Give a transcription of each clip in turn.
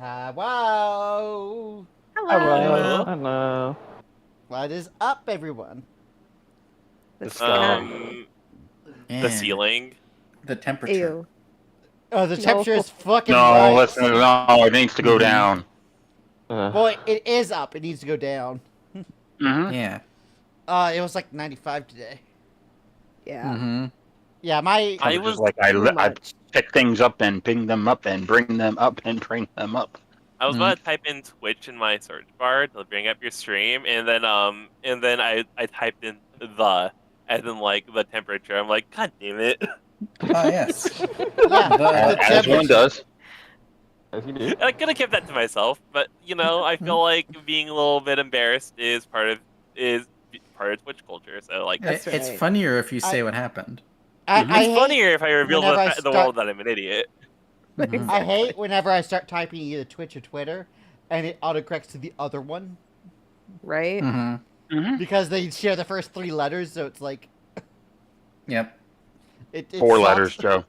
Whoa! Hello. Hello. What is up, everyone? The sky. The ceiling. The temperature. Ew. Oh, the No. temperature is fucking No, right. listen, no, it needs to go down. Well, it is up. It needs to go down. Yeah. It was like 95 today. Yeah. Yeah, my... I was like, I pick things up and ping them up and bring them up and bring them up. I was about to type in Twitch in my search bar to bring up your stream, and then I typed in as in like the temperature. I'm like, God damn it! Oh yes. Yeah, As one does. As you do. I could have kept that to myself, but you know, I feel like being a little bit embarrassed is part of Twitch culture. So like, That's It's right. funnier if you say what happened. I it's hate funnier if I reveal whenever I the start- world that I'm an idiot. I hate whenever I start typing either Twitch or Twitter, and it autocorrects to the other one. Right? Because they share the first 3 letters, so it's like... Yep. It 4 sucks. letters, Joe.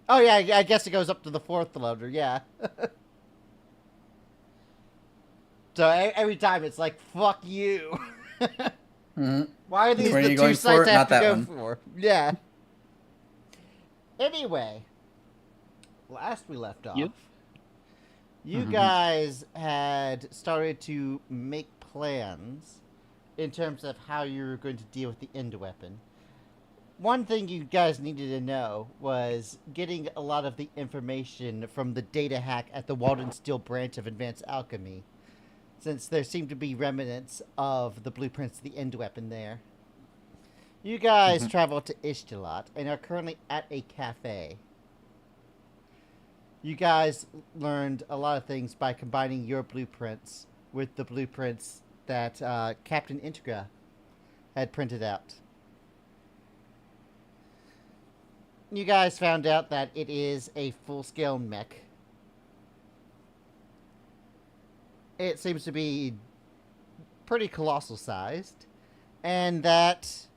Oh yeah, I guess it goes up to the 4th letter, yeah. So every time it's like, fuck you. Why are these Where are the you 2 going sites for? I have Not to that go one. for? Yeah. Anyway, last we left off, you guys had started to make plans in terms of how you were going to deal with the end weapon. One thing you guys needed to know was getting a lot of the information from the data hack at the Walden Steel branch of Advanced Alchemy, since there seemed to be remnants of the blueprints of the end weapon there. You guys traveled to Ishtalat and are currently at a cafe. You guys learned a lot of things by combining your blueprints with the blueprints that Captain Integra had printed out. You guys found out that it is a full-scale mech. It seems to be pretty colossal sized, and that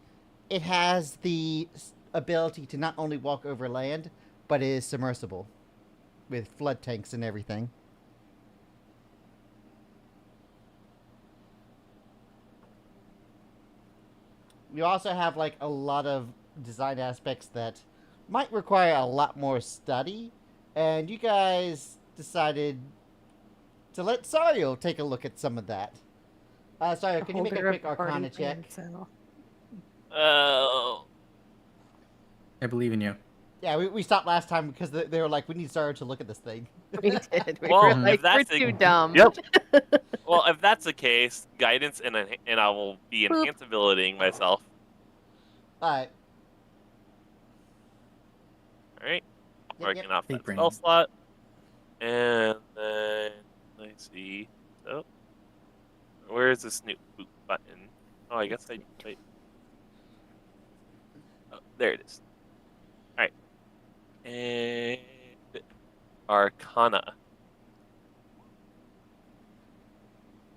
it has the ability to not only walk over land, but is submersible with flood tanks and everything. You also have like a lot of design aspects that might require a lot more study, and you guys decided to let Sario take a look at some of that. Sario, can you make a quick Arcana check? Oh. I believe in you. Yeah, we stopped last time because they were like, we need Sario to look at this thing. We did. We Well, were if like, we're that's too dumb. Yep. Well, if that's the case, guidance and I will be enhanceabilitying myself. Alright. Alright. Yep, Working yep. off Big that brain. spell slot. And then, let's see. So, where is this new boot button? Oh, I guess wait. Oh, there it is. Alright. And Arcana.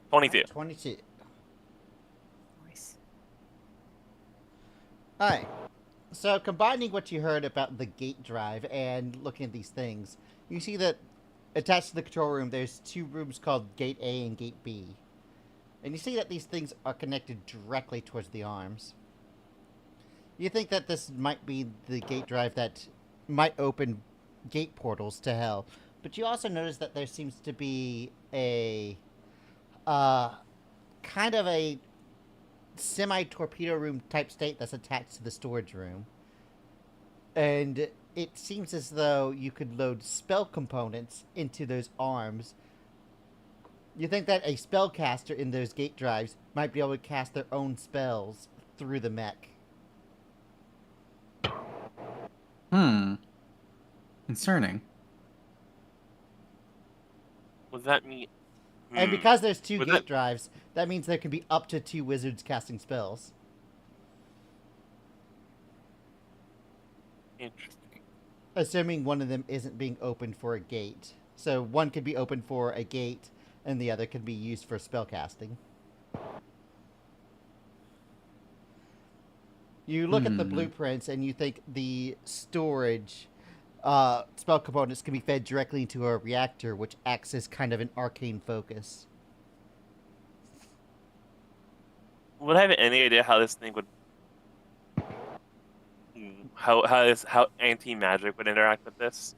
22. 22. Nice. Alright. So, combining what you heard about the gate drive and looking at these things, you see that attached to the control room, there's 2 rooms called Gate A and Gate B. And you see that these things are connected directly towards the arms. You think that this might be the gate drive that might open gate portals to hell. But you also notice that there seems to be a kind of a semi-torpedo room type state that's attached to the storage room. And it seems as though you could load spell components into those arms. You think that a spellcaster in those gate drives might be able to cast their own spells through the mech. Concerning. What does that mean? And because there's 2 Would gate that- drives, that means there can be up to 2 wizards casting spells. Interesting. Assuming one of them isn't being opened for a gate. So one could be opened for a gate, and the other could be used for spellcasting. You look at the blueprints, and you think the storage spell components can be fed directly into a reactor, which acts as kind of an arcane focus. Would I have any idea how this thing would, how anti-magic would interact with this?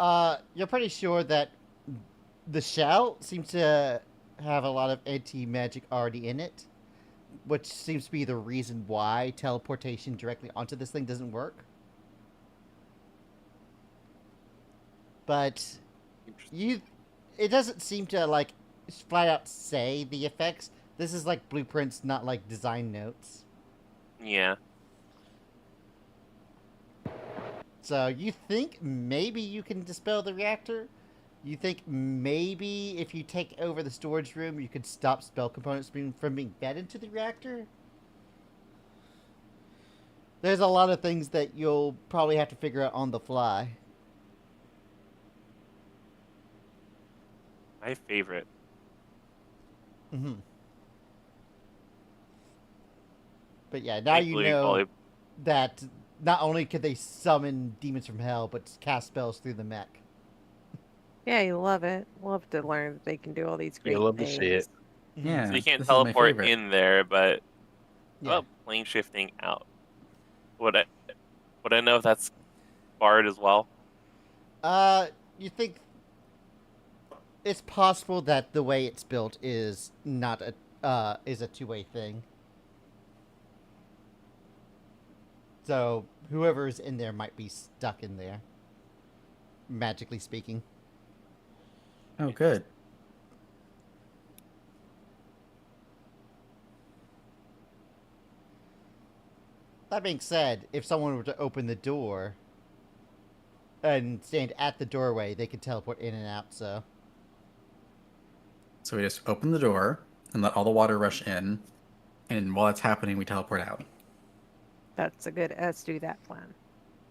You're pretty sure that the shell seems to have a lot of anti-magic already in it, which seems to be the reason why teleportation directly onto this thing doesn't work. But it doesn't seem to, like, flat out say the effects. This is like blueprints, not like design notes. Yeah. So you think maybe you can dispel the reactor? You think maybe if you take over the storage room, you could stop spell components from being fed into the reactor? There's a lot of things that you'll probably have to figure out on the fly. My favorite. Mm-hmm. But yeah, now you know that not only could they summon demons from hell, but cast spells through the mech. Yeah, you love it. Love to learn that they can do all these great You love to things. see it. Yeah. So you can't this is my teleport favorite. in there, but Yeah. well, plane shifting out. Would I know if that's barred as well? You think it's possible that the way it's built is not a two-way thing. So whoever's in there might be stuck in there, magically speaking. Oh, good. That being said, if someone were to open the door and stand at the doorway, they could teleport in and out, so... So we just open the door and let all the water rush in, and while it's happening, we teleport out. Let's do that plan.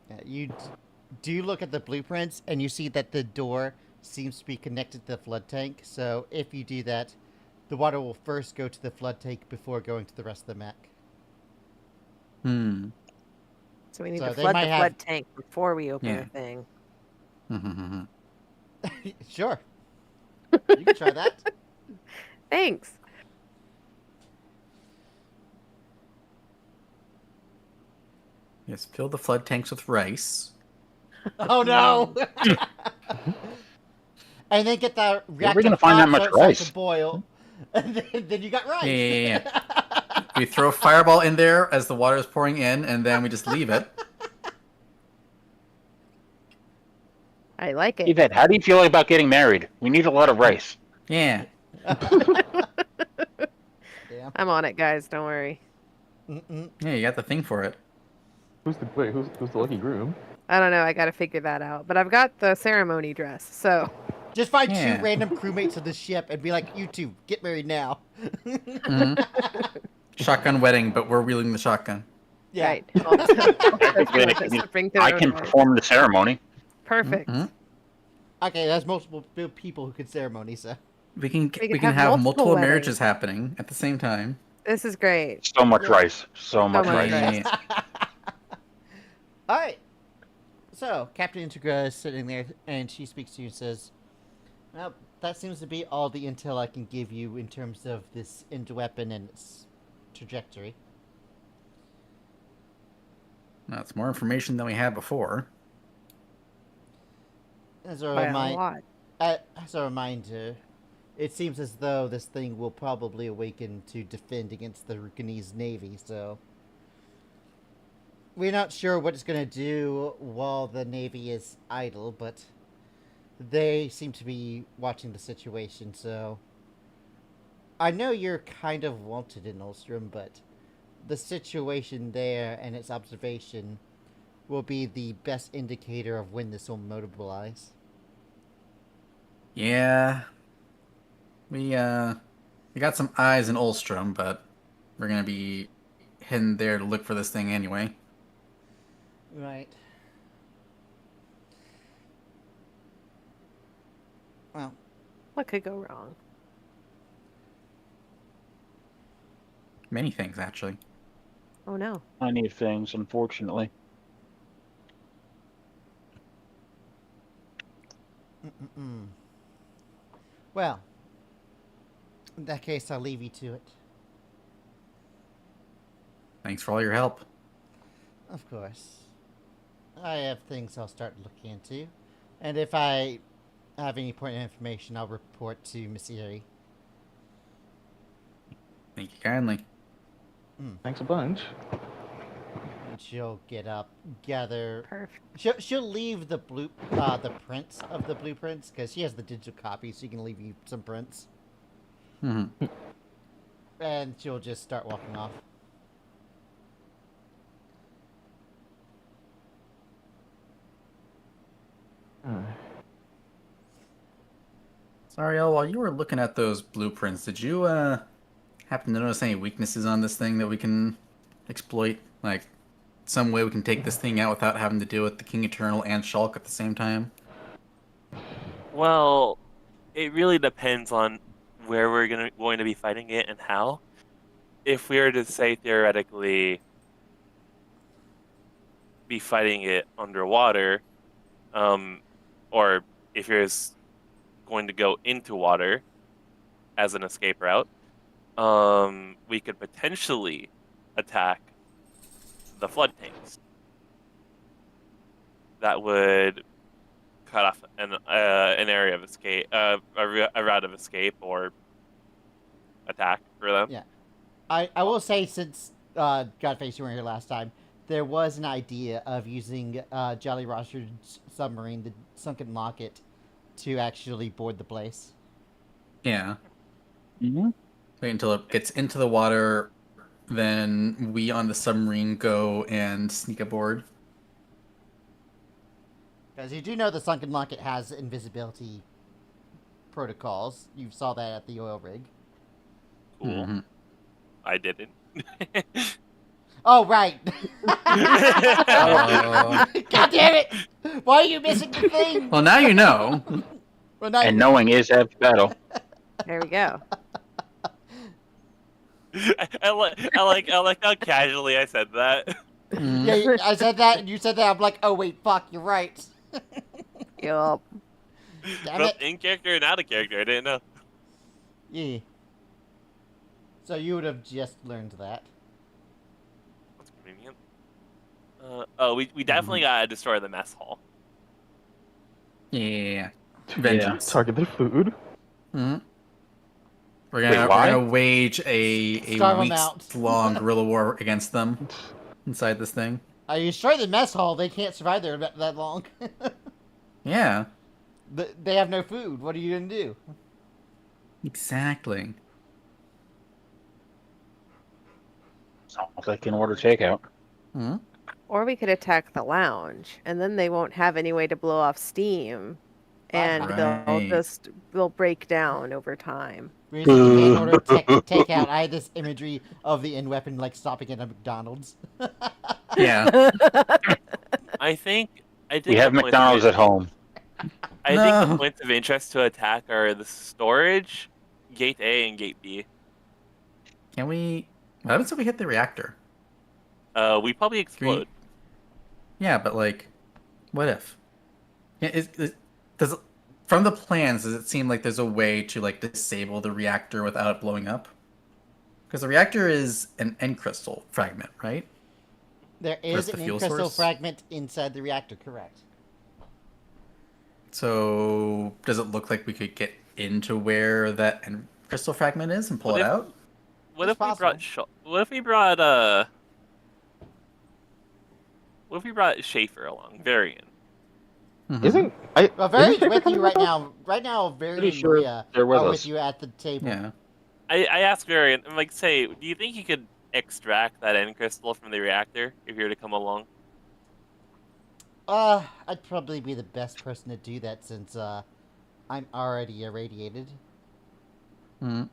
Yeah, you look at the blueprints, and you see that the door seems to be connected to the flood tank, so if you do that, the water will first go to the flood tank before going to the rest of the mech. Hmm. So we need So to they flood might the have- flood tank before we open Yeah. the thing. Sure. You can try that. Thanks. Yes, fill the flood tanks with rice. Oh no! And then get the reactor gonna find that hot much so it starts rice? to boil. And then you got rice. Yeah. We throw a fireball in there as the water is pouring in, and then we just leave it. I like it. Yvette, how do you feel about getting married? We need a lot of rice. Yeah. Damn. I'm on it, guys. Don't worry. Mm-mm. Yeah, you got the thing for it. Who's the lucky groom? I don't know. I got to figure that out. But I've got the ceremony dress, so Just find Yeah. 2 random crewmates of the ship and be like, you two, get married now. Shotgun wedding, but we're wielding the shotgun. Yeah. right. I can perform the ceremony. Perfect. Mhm. Okay, there's multiple people who can ceremony, so. We can can have have multiple multiple marriages happening at the same time. This is great. So much rice. So much much rice. rice. Alright. So, Captain Integra is sitting there, and she speaks to you and says, well, that seems to be all the intel I can give you in terms of this end weapon and its trajectory. That's more information than we had before. As a, By a lot. as a reminder, it seems as though this thing will probably awaken to defend against the Rukanese Navy, so... We're not sure what it's going to do while the Navy is idle, but they seem to be watching the situation, so... I know you're kind of wanted in Ulstrom, but the situation there and its observation will be the best indicator of when this will mobilize. Yeah. We got some eyes in Ulstrom, but we're gonna be heading there to look for this thing anyway. Right. Well, What could go wrong? Many things, actually. Oh no. Plenty of things, unfortunately. Mm-mm-mm. Well, in that case, I'll leave you to it. Thanks for all your help. Of course. I have things I'll start looking into. And if I have any point of information, I'll report to Miss Erie. Thank you kindly. Thanks a bunch. And she'll gather. Perfect. She'll leave the prints of the blueprints because she has the digital copy, so she can leave you some prints. Mm-hmm. And she'll just start walking off. Sorry, El, while you were looking at those blueprints, did you happen to notice any weaknesses on this thing that we can exploit? Like, some way we can take this thing out without having to deal with the King Eternal and Shulk at the same time? Well, it really depends on where we're going to be fighting it and how. If we were to say theoretically be fighting it underwater, or if you're going to go into water as an escape route, we could potentially attack the flood tanks. That would cut off an area of escape, a route of escape or attack for them. Yeah. I will say, since Godface, you were here last time, there was an idea of using Jolly Roger's submarine, the Sunken Locket, to actually board the place. Yeah. Mm-hmm. Wait until it gets into the water, then we on the submarine go and sneak aboard. Because you do know the Sunken Locket has invisibility protocols. You saw that at the oil rig. Cool. Mm-hmm. I didn't. Oh, right! Oh. God damn it! Why are you missing the thing? Well, now you know. Well, now And knowing is half the battle. There we go. I like how casually I said that. Mm. Yeah, I said that, and you said that. I'm like, oh wait, fuck, you're right. Yup. Damn Both it. in character and out of character. I didn't know. Yeah. So you would have just learned that. That's convenient. We definitely gotta destroy the mess hall. Yeah. Vengeance. Target their food. Mm-hmm. We're Wait, gonna why? wage a Starve 'em out. weeks-long guerrilla war against them inside this thing. You destroy the mess hall, they can't survive there that long. Yeah. They have no food. What are you gonna do? Exactly. Sounds like an order takeout. Mm-hmm. Or we could attack the lounge, and then they won't have any way to blow off steam, and Right. they'll break down over time. Reason you can't order takeout. I had this imagery of the end weapon like stopping at a McDonald's. Yeah. I think We have the points of McDonald's at home. I think the No. points of interest to attack are the storage, gate A, and gate B. Can we... What happens if we hit the reactor? We probably explode. Yeah, but like, what if? Yeah, does it, from the plans, does it seem like there's a way to like disable the reactor without it blowing up? Because the reactor is an end crystal fragment, right? There Where's is the an fuel crystal source? fragment inside the reactor, correct? So does it look like we could get into where that end crystal fragment is and pull What it if- out? What It's if we brought? What if we brought? What if we brought Schaefer along? Varian. Mhm. Isn't I? Well, isn't Varian's Schaefer with you coming right back? now. Right now, Varian Pretty and sure Maria they're with are us. with you at the table. Yeah. I asked Varian. I'm like, say, do you think you could extract that end crystal from the reactor if you were to come along? I'd probably be the best person to do that since I'm already irradiated. Mhm.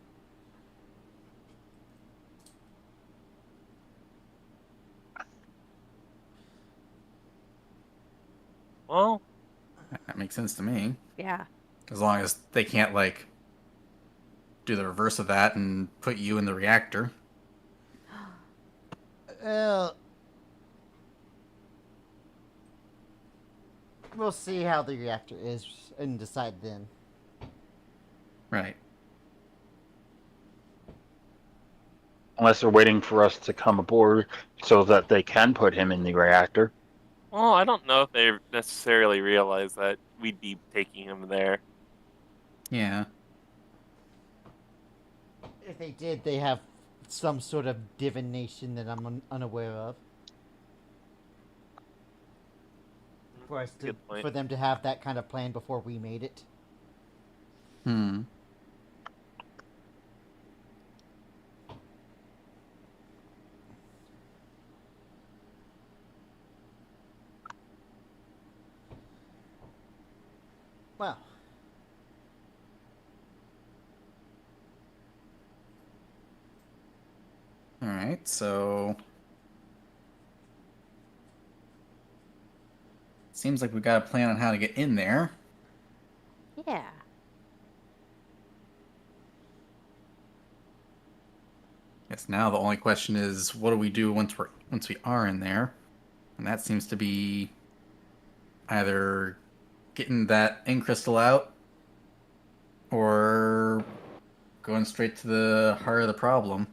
Well, That makes sense to me. Yeah. As long as they can't like do the reverse of that and put you in the reactor. Well, We'll see how the reactor is and decide then. Right. Unless they're waiting for us to come aboard so that they can put him in the reactor. Well, I don't know if they necessarily realize that we'd be taking him there. Yeah. If they did, they have some sort of divination that I'm unaware of. For us to, Good point. for them to have that kind of plan before we made it. Hmm. Well, All right. So seems like we got a plan on how to get in there. Yeah. Guess now the only question is, what do we do once we are in there? And that seems to be either getting that ink crystal out or going straight to the heart of the problem.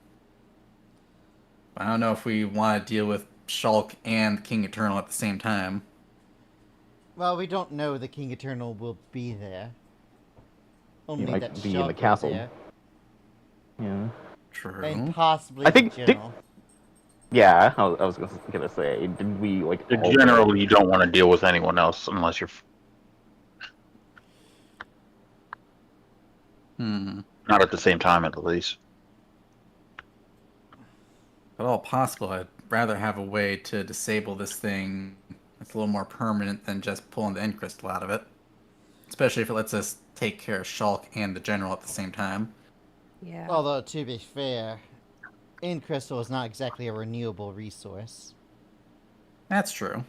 I don't know if we want to deal with Shulk and King Eternal at the same time. well, we don't know the King Eternal will be there. Only might that be in the Shulk castle. is there, Yeah. True. and possibly I think the General. Yeah, I was gonna say, did we like all Generally, you don't want to deal with anyone else unless you're Hmm. not at the same time, at least. If at all possible, I'd rather have a way to disable this thing that's a little more permanent than just pulling the end crystal out of it. Especially if it lets us take care of Shulk and the General at the same time. Yeah. Although, to be fair, Ink Crystal is not exactly a renewable resource. That's true.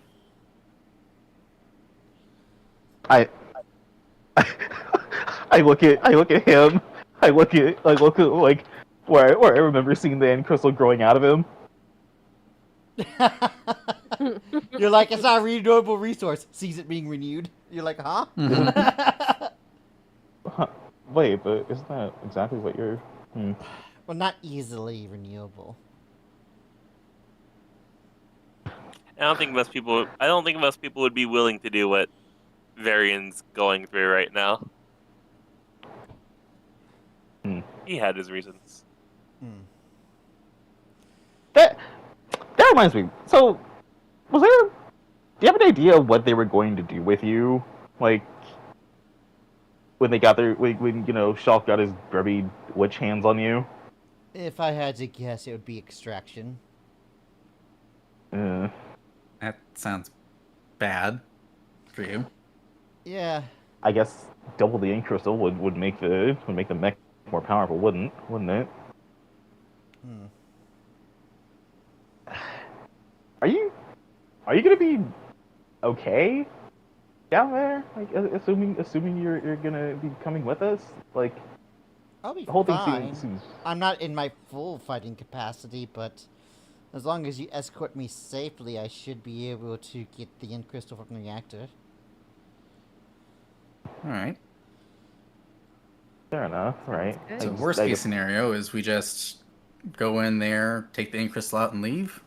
I look at him. I look at like where I remember seeing the end crystal growing out of him. You're like, it's not a renewable resource. Sees it being renewed. You're like, huh? Wait, but isn't that exactly what you're? Well, not easily renewable. I don't think most people would be willing to do what Varian's going through right now. He had his reasons. That reminds me. So, was there? Do you have an idea of what they were going to do with you? Like when they got their when Shulk got his grubby witch hands on you. If I had to guess, it would be extraction. That sounds bad for you. Yeah. I guess double the ink crystal would make the mech more powerful, wouldn't it? Are you gonna be okay down there? Like, assuming you're gonna be coming with us? Like, I'll be the whole fine. thing seems. I'm not in my full fighting capacity, but as long as you escort me safely, I should be able to get the Ink Crystal from the reactor. All right. Fair enough, right? good. So worst case scenario is we just go in there, take the ink crystal out, and leave.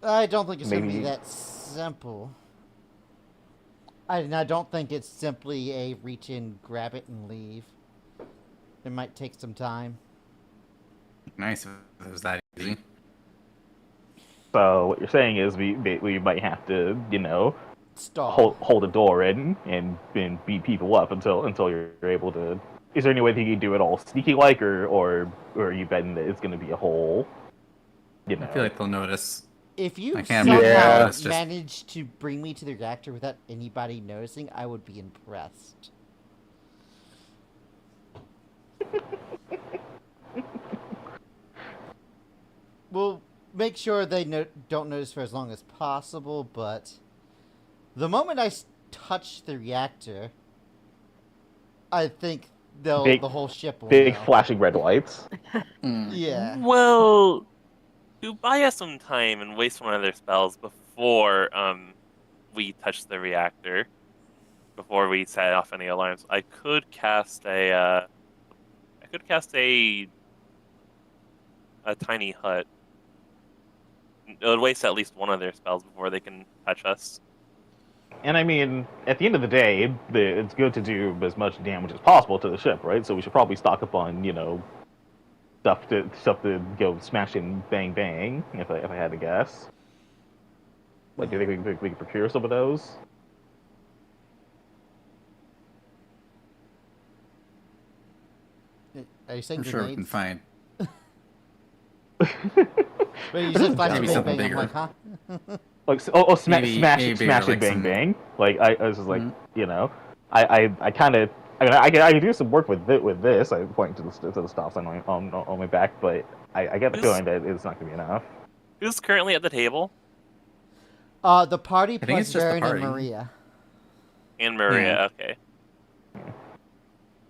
I don't think it's going to be Maybe- that simple. I don't think it's simply a reach in, grab it, and leave. It might take some time. Nice if it was that easy. So what you're saying is we might have to Stall. hold a door and beat people up until you're able to. Is there any way that you can do it all sneaky like, or are you betting that it's going to be a whole? I feel like they'll notice. If you I can't somehow imagine it's just- managed to bring me to the reactor without anybody noticing, I would be impressed. We'll make sure they don't notice for as long as possible, but the moment I touch the reactor, I think the whole ship will Big know. flashing red lights. Yeah. Well, to buy us some time and waste one of their spells before we touch the reactor before we set off any alarms. I could cast a tiny hut. It would waste at least one of their spells before they can touch us. And I mean, at the end of the day, it's good to do as much damage as possible to the ship, right? So we should probably stock up on, stuff to go smashing bang bang. If I had to guess, like, do you think we could procure some of those? Are you saying I'm sure we can grenades? find. But you said flash Maybe bang something bang. I'm bigger. like, huh? Like, Maybe smash bigger, it, like bang some- bang. Like, I was just like, Mhm. I kind of. I can do some work with this. I point to the stop sign on my back, but I get the feeling that it's not going to be enough. Who's currently at the table? The party I think plus it's just the Baron and party. Maria. And Maria. Yeah. Okay.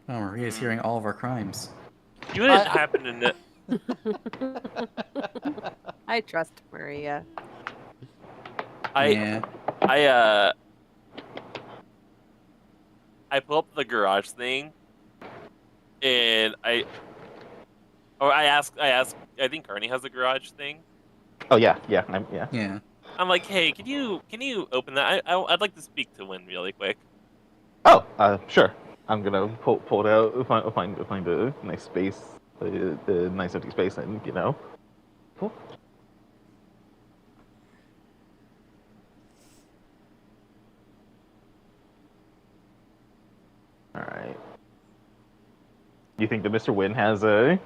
Oh, Maria's hearing all of our crimes. You wouldn't happen to know. I trust Maria. Yeah. I pull up the garage thing, and I ask. I think Carney has a garage thing. Oh yeah. Yeah. I'm like, hey, can you open that? I'd like to speak to Win really quick. Oh, sure. I'm gonna pull it out, find a nice space, a nice empty space, and cool. All right. You think that Mr. Win has a?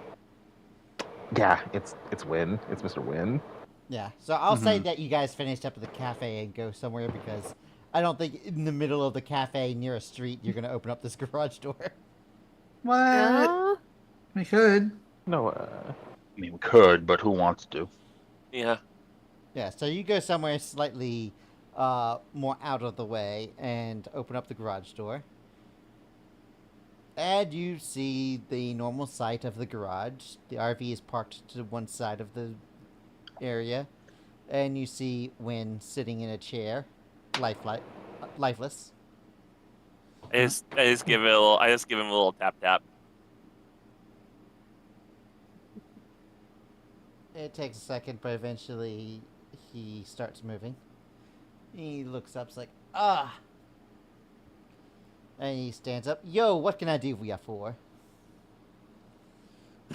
Yeah, it's Win. It's Mr. Win. Yeah, so I'll say that you guys finished up at the cafe and go somewhere because I don't think in the middle of the cafe near a street you're going to open up this garage door. What? Uh, We could. No. I mean, we could, but who wants to? Yeah. Yeah, so you go somewhere slightly more out of the way and open up the garage door. And you see the normal sight of the garage. The RV is parked to one side of the area. And you see Win sitting in a chair, lifeless. I just give him a little tap tap. It takes a second, but eventually he starts moving. He looks up, like, ah! And he stands up. Yo, what can I do for you for?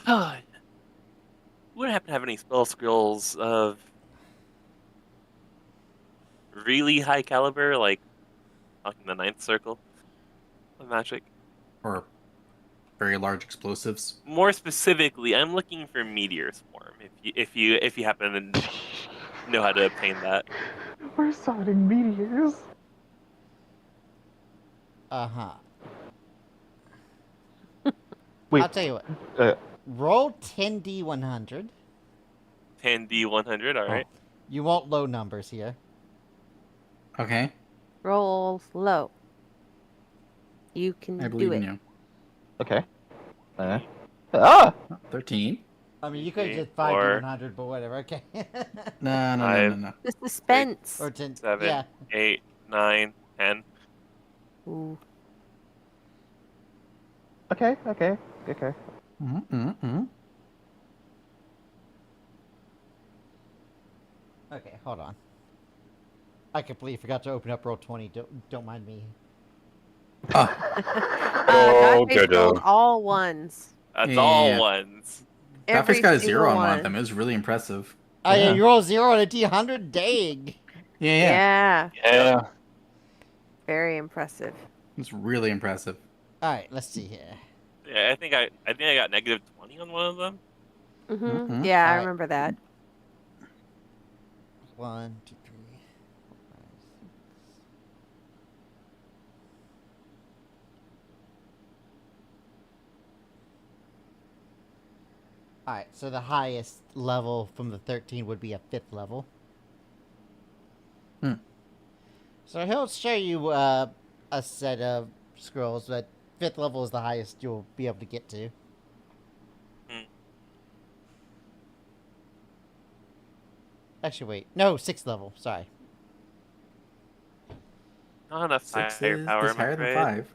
God. Wouldn't happen to have any spell skills of really high caliber, like in the ninth circle of magic? Or very large explosives. More specifically, I'm looking for meteor swarm. If you happen to know how to obtain that. We're summoning meteors. Uh-huh. Wait. I'll tell you what. Roll 10d100. 10d100. All right. You want low numbers here. Okay. roll low. You can I do believe it. in you. Okay. 13. I mean, you could Okay, just or- 5d100, but whatever. Okay. No. The suspense. Or 10. 7, Yeah. 8, 9, 10. Ooh. Okay. Okay, hold on. I completely forgot to open up roll 20. Don't mind me. Oh, Godface rolled all ones. That's all Yeah. ones. Every Godface got a single 0 on one of one. them. It was really impressive. Oh, yeah, Yeah. you roll 0 on a d100? Dang. Yeah. Yeah. Very impressive. It's really impressive. Alright, let's see here. Yeah, I think I got negative 20 on one of them. Mhm. Yeah, I Alright. remember that. 1, 2, 3, 4, 5, 6. Alright, so the highest level from the 13 would be a 5th level. Hmm. So he'll show you a set of scrolls, but 5th level is the highest you'll be able to get to. Actually, wait. No, 6th level. Sorry. Not enough 6 firepower, is I'm higher than afraid. 5.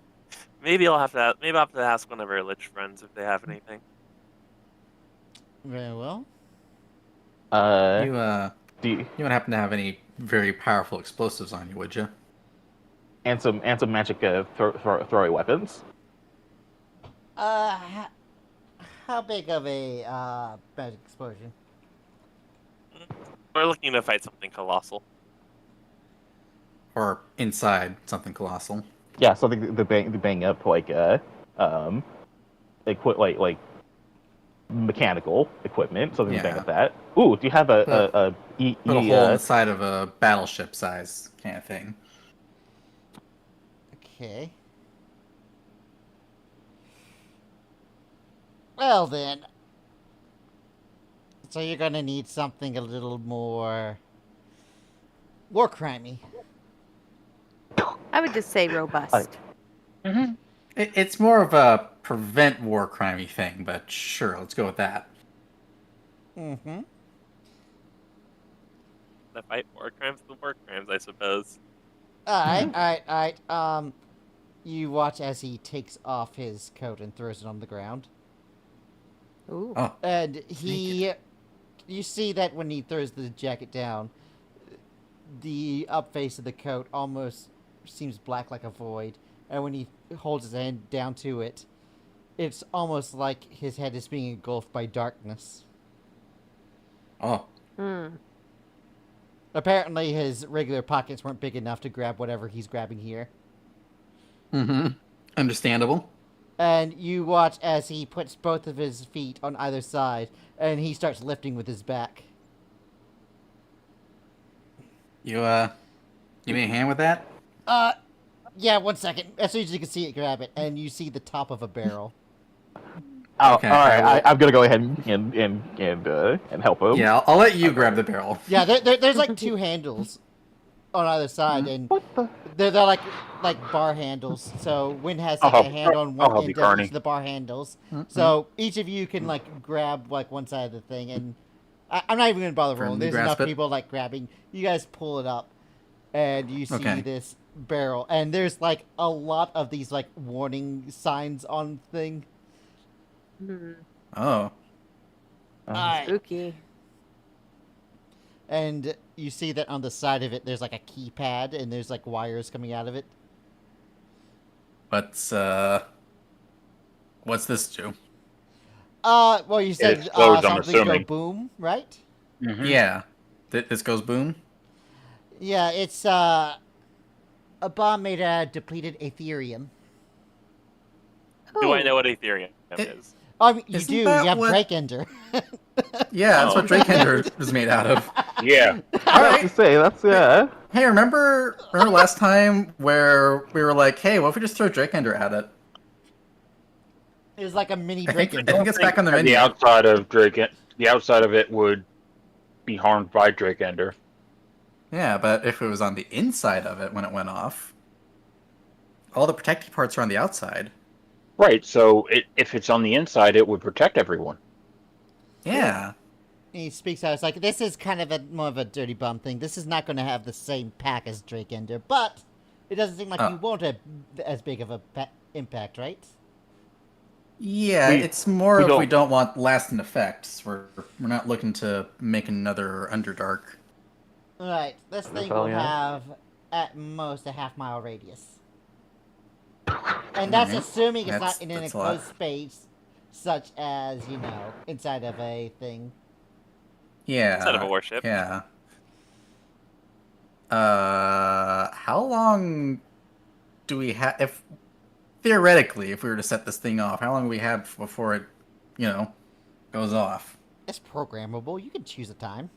Maybe I'll have to. Maybe I'll have to ask one of our lich friends if they have anything. Very well. You Do you, you wouldn't happen to have any very powerful explosives on you, would you? and some magic throwing weapons. How big of a magic explosion? We're looking to fight something colossal. Or inside something colossal? Yeah, something to bang up like like mechanical equipment, something to bang Yeah. up that. Ooh, do you have Put a a hole in the side of a battleship size kind of thing. Okay. Well then. So you're gonna need something a little more war crimey. I would just say robust. It's more of a prevent war crimey thing, but sure, let's go with that. Mm-hmm. The fight war crimes, the war crimes, I suppose. Alright. You watch as he takes off his coat and throws it on the ground. Ooh. Oh, And you see that when he throws the jacket down, the up face of the coat almost seems black like a void. And when he holds his hand down to it, it's almost like his head is being engulfed by darkness. oh, Apparently his regular pockets weren't big enough to grab whatever he's grabbing here. Understandable. And you watch as he puts both of his feet on either side, and he starts lifting with his back. You need a hand with that? Yeah, 1 second. As soon as you can see it, grab it, and you see the top of a barrel. Oh, Okay, all right. I will- I'm gonna go ahead and help him. Yeah, I'll let you grab the barrel. Yeah, there's like 2 handles on either side, and What the? they're like bar handles. So Win has I'll like a help- hand on I'll one help end you, of Carney. each of the bar handles. So each of you can like grab like one side of the thing, and I'm not even gonna bother rolling. Firmly There's grasp enough it. people like grabbing. You guys pull it up, and you see Okay. this barrel, and there's like a lot of these like warning signs on thing. Oh, Alright. Spooky. And you see that on the side of it, there's like a keypad, and there's like wires coming out of it. what's this do? Well, you said explodes, I'm something go assuming. boom, right? Yeah, this goes boom. Yeah, it's a bomb made out of depleted Ethereum. Do I know what Ethereum is? I mean, you Isn't do. You that have what- Drakender. Yeah, that's Oh. what Drake Ender is made out of. Yeah. I have to say that's yeah. Hey, remember last time where we were like, hey, what if we just throw Drake Ender at it? It's like a mini I think Drakender. it's back on the menu. The outside of the outside of it would be harmed by Drake Ender. Yeah, but if it was on the inside of it when it went off, all the protective parts are on the outside. Right. So if it's on the inside, it would protect everyone. Yeah. He speaks out. It's like, this is kind of more of a dirty bum thing. This is not going to have the same pack as Drakender, but it doesn't seem like you won't have as big of a impact, right? Yeah, We- it's more we if don't- we don't want lasting effects. We're not looking to make another Underdark. Alright, this thing Oh, will yeah. have at most a half-mile radius. And that's Alright. assuming it's That's- not in an that's a lot. enclosed space, such as, you know, inside of a thing. Yeah. Instead of a warship. Yeah. How long do we have? If theoretically, if we were to set this thing off, how long do we have before it, goes off? It's programmable. You can choose a time.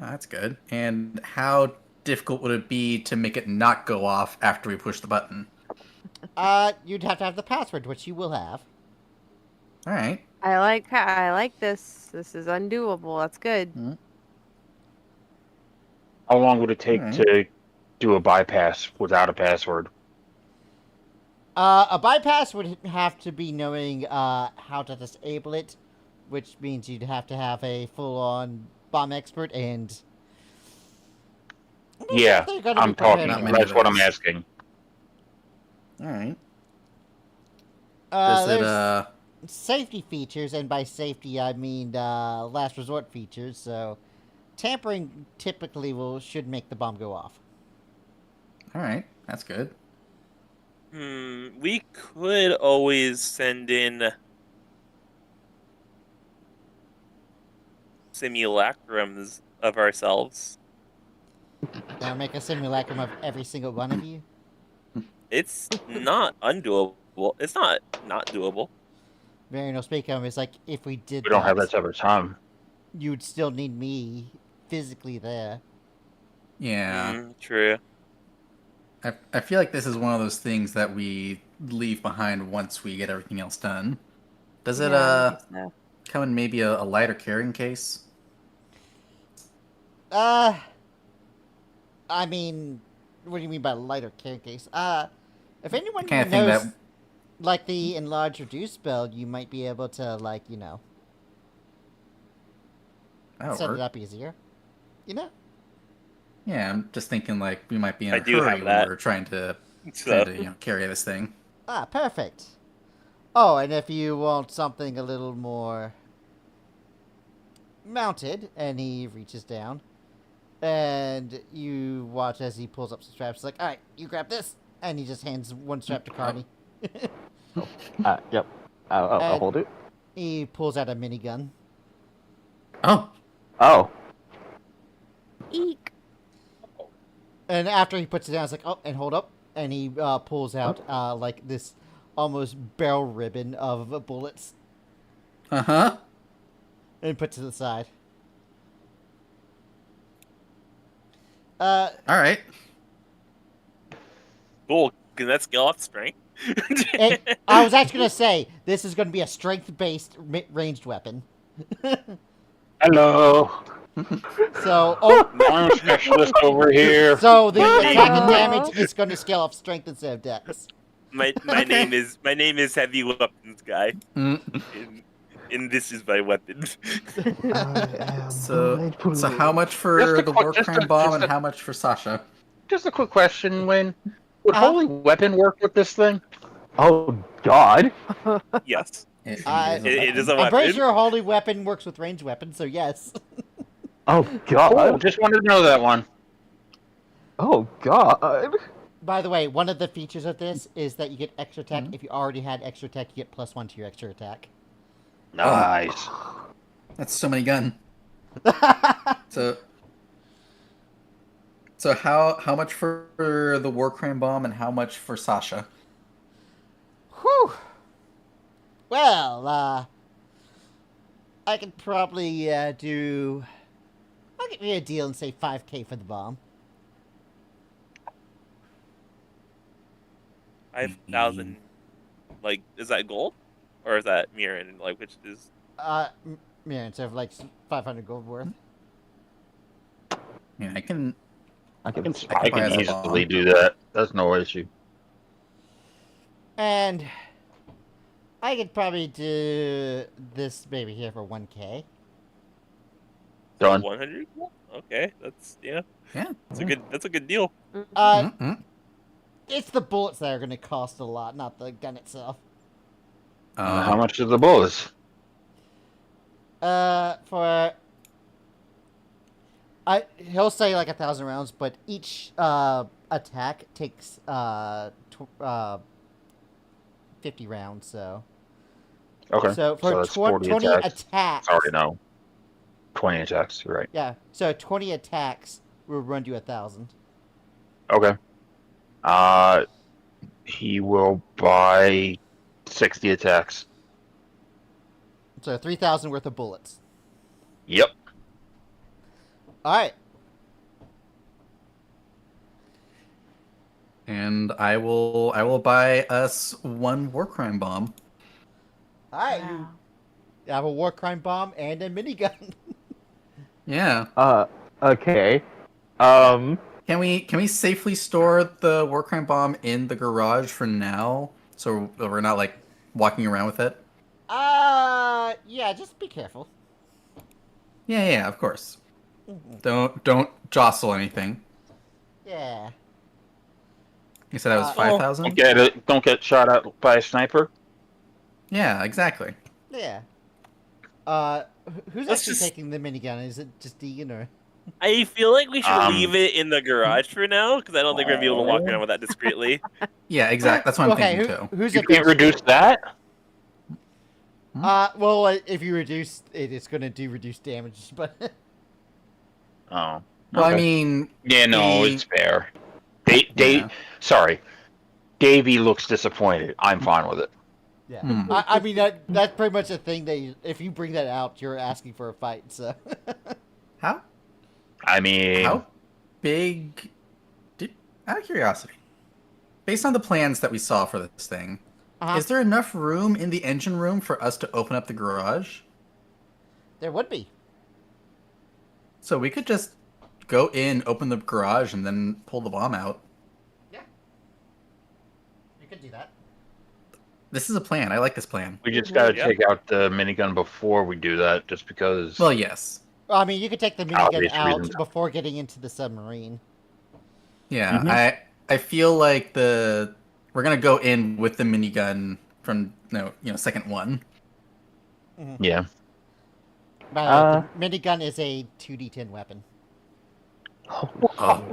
Oh, that's good. And how difficult would it be to make it not go off after we push the button? You'd have to have the password, which you will have. All right. I like this. This is undoable. That's good. How long would it take Alright. to do a bypass without a password? A bypass would have to be knowing how to disable it, which means you'd have to have a full-on bomb expert, and Yeah, they're gonna I'm be prepared talking. Not for many it. That's what I'm those. asking. All right. Does There's it safety features, and by safety I mean last resort features. So tampering typically should make the bomb go off. All right, that's good. We could always send in simulacrums of ourselves. Now make a simulacrum of every single one of you. It's not undoable. It's not doable. Very no speak of. It's like if we did We don't have that that, type of time. you'd still need me physically there. Yeah. True. I feel like this is one of those things that we leave behind once we get everything else done. Does it Yeah, I think so. come in maybe a lighter carrying case? I mean, what do you mean by lighter carrying case? If anyone Kind of knows, thing that. like the enlarge reduce spell, you might be able to, like, That'll set work. it up easier. You know? Yeah, I'm just thinking like we might be in I a do hurry have when that. we're trying to So carry this thing. Ah, perfect. Oh, and if you want something a little more mounted, and he reaches down, and you watch as he pulls up some straps. He's like, all right, you grab this, and he just hands one strap to Carney. Yep. I'll hold it. He pulls out a minigun. Oh, Oh. Eek. And after he puts it down, it's like, oh, and hold up. And he pulls out, like, this almost barrel ribbon of bullets uh-huh. and puts it to the side. All right. cool. Can that scale off strength? I was actually going to say, this is going to be a strength-based ranged weapon. Hello. So, I'm a specialist over here. so the Hello. attack and damage is going to scale off strength instead of dex. my name is Heavy Weapons Guy, Mm. and this is my weapon. So how much Just for a the quick- war just a- crime bomb just and a- how much for Sasha? Just a quick question, Wayne. Would Uh-huh. Holy Weapon work with this thing? Oh God. Yes, It it is a I'm weapon. pretty sure a holy weapon works with ranged weapons, so yes. Oh Cool. God. Just wanted to know that one. Oh God. By the way, one of the features of this is that you get extra attack. If you already had extra attack, you get +1 to your extra attack. Nice. That's so many gun. So how much for the war crime bomb and how much for Sasha? Whew. Well, I could probably do. I'll give you a deal and say 5K for the bomb. 5,000. Like, is that gold, or is that Mirren? Like, which is? Yeah, instead of like 500 gold worth. Yeah, I can. I can buy as a easily bomb. do that. That's no issue. And I could probably do this baby here for 1K. Done. 100. Okay, that's Yeah. That's a good deal. Mm-mm. It's the bullets that are going to cost a lot, not the gun itself. How much are the bullets? He'll say like 1,000 rounds, but each attack takes 50 rounds. So Okay. so for that's 40 20 attacks, Sorry, no. 20 attacks. You're right. yeah. So 20 attacks will run you 1,000. Okay. He will buy 60 attacks. So 3,000 worth of bullets. Yep. All right. And I will buy us one war crime bomb. All right. Wow. You have a war crime bomb and a minigun. Yeah. Okay. Can we safely store the war crime bomb in the garage for now, so we're not like walking around with it? Yeah. Just be careful. Yeah, of course. Don't jostle anything. Yeah. You said that was Oh. 5,000? Don't get shot at by a sniper. Yeah, exactly. Yeah. Who's Let's actually just- taking the minigun? Is it just Deegan or? I feel like we should Um, leave it in the garage for now because I don't think we're gonna be able to walk around with that discreetly. Yeah, exactly. That's what I'm Okay, thinking too. who's You it? can't reduce that. Well, if you reduce it, it's gonna do reduced damage, but Oh. Well, I okay. mean, Yeah, no, the- it's fair. Yeah. Sorry. Davey looks disappointed. I'm fine with it. yeah. Hmm. I mean that's pretty much a thing that if you bring that out, you're asking for a fight. So. how I mean, how big? Out of curiosity, based on the plans that we saw for this thing, is there enough room in the engine room for us to open up the garage? There would be. So we could just go in, open the garage, and then pull the bomb out. Yeah. You could do that. This is a plan. I like this plan. we just gotta Yeah. take out the minigun before we do that, just because. Well, yes. Well, I mean, you could take the minigun Obvious out reasons. before getting into the submarine. Yeah, Mhm. I feel like we're gonna go in with the minigun from second one. Yeah. By the way, the minigun is a 2d10 weapon. Oh,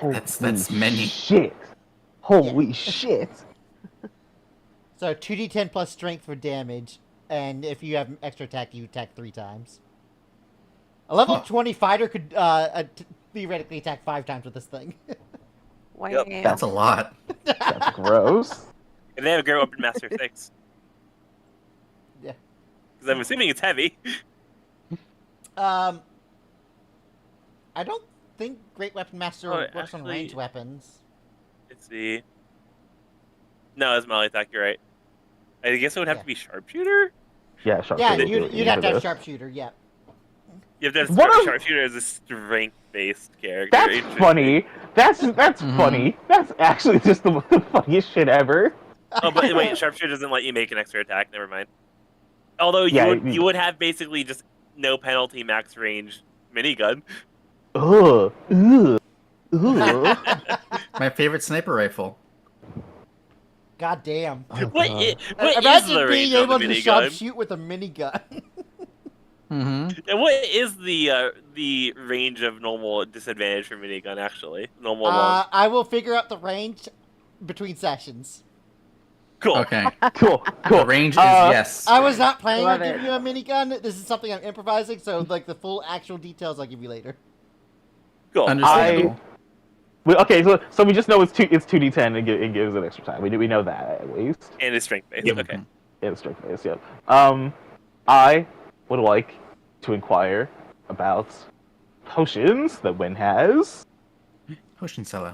that's many. Shit. Holy shit. So 2d10 plus strength for damage, and if you have extra attack, you attack 3 times. A level 20 fighter could theoretically attack 5 times with this thing. Wow. That's a lot. That's gross. And they have a great weapon master 6. Yeah. Because I'm assuming it's heavy. I don't think Great Weapon Master Oh, works on actually- ranged weapons. Let's see. No, it's Malyk, you're right. I guess it would have Yeah. to be sharpshooter. Yeah, sharp. Yeah, shooter, you'd have to have this. sharpshooter, yeah. You have to have What a- sharpshooter as a strength-based character. That's Interesting. funny. That's Mhm. funny. That's actually just the funniest shit ever. Oh, but wait, sharpshooter doesn't let you make an extra attack. Never mind. Although Yeah, you would have basically just no penalty max range minigun. Ugh. Ugh. Ugh. My favorite sniper rifle. God damn. What God. is Imagine the being range of able the to minigun? sharpshoot with a minigun. Mm-hmm. And what is the range of normal disadvantage for minigun? Actually, normal long. I will figure out the range between sessions. Cool. Okay. Cool. Cool. The range is yes. I was not planning on Love giving you a minigun. This is something I'm improvising, so like the full actual details I'll give you later. Cool. Understandable. Okay, so we just know it's 2d10 and it gives it extra time. We know that at least. And it's strength based. Yep. Okay. It's strength based. Yep. I would like to inquire about potions that Win has. Potion seller.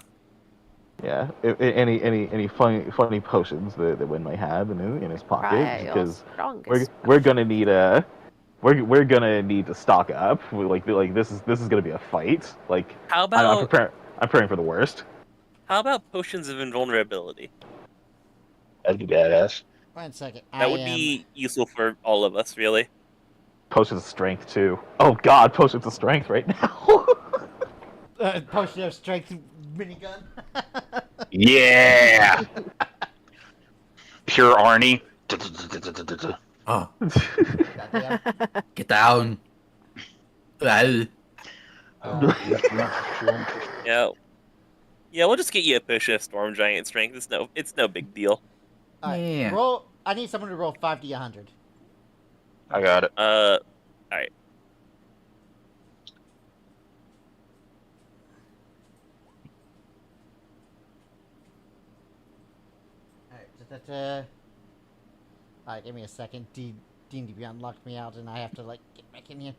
Yeah, any funny potions that Win might have in his pocket, Try your because strongest. we're gonna need we're gonna need to stock up. Like this is gonna be a fight. Like How I'm about preparing for the worst. potions of invulnerability? That'd be badass. 1 second. That would be useful for all of us, really. Potions of strength too. Oh God, potions of strength right now. Potion of strength minigun. Yeah. Pure Arnie. Oh, Goddamn. get down. Well, Yeah. Yeah, we'll just get you a potion of storm giant strength. It's no big deal. Alright, Yeah. roll. I need someone to roll 5d100. I got it. Alright. Alright, Alright, give me a second. D&D Beyond locked me out, and I have to like get back in here.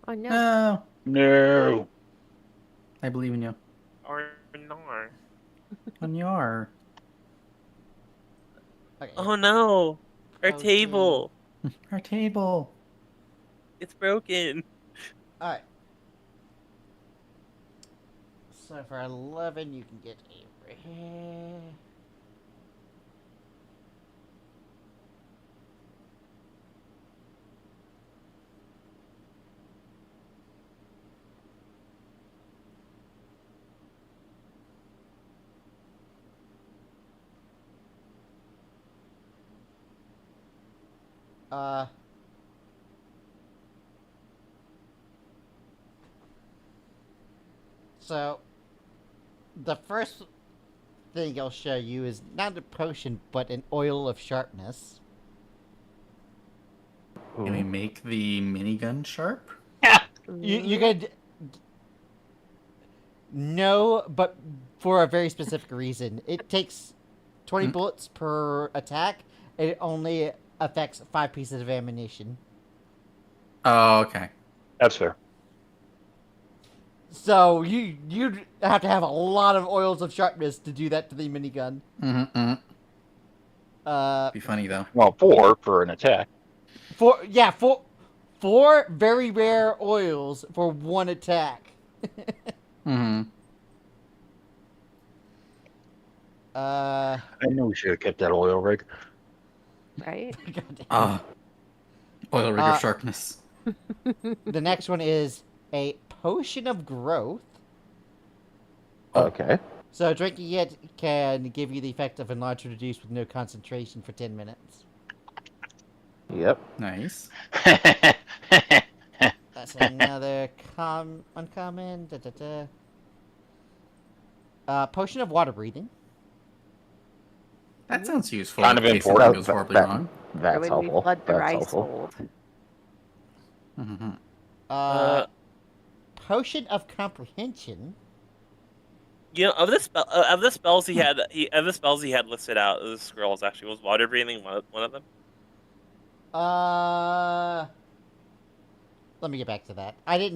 Oh no. no. No. I believe in you. Or no. On your. Okay. Oh no! Our Okay. table! Our table. It's broken! Alright. So for 11, you can get a rare. Uh. So, the first thing I'll show you is not a potion, but an oil of sharpness. Can we make the minigun sharp? You could. No, but for a very specific reason. It takes 20 bullets per attack, and it only affects 5 pieces of ammunition. Oh, okay. That's fair. So you'd have to have a lot of oils of sharpness to do that to the minigun. Mm-hmm. Be funny though. Well, 4 for an attack. Four very rare oils for 1 attack. Mm-hmm. I knew we should have kept that oil rig. Right? Oil rig of sharpness. The next one is a potion of growth. Okay. So drinking it can give you the effect of enlarge or reduce with no concentration for 10 minutes. Yep. Nice. That's another uncommon. Potion of water breathing. That sounds useful. Kind of in case important. something goes horribly That- wrong. That's Or when we helpful. flood the That's ice helpful. hold. Mm-hmm. Potion of comprehension. You know, of the spells he had listed out, the scrolls actually was water breathing one of them. Let me get back to that. I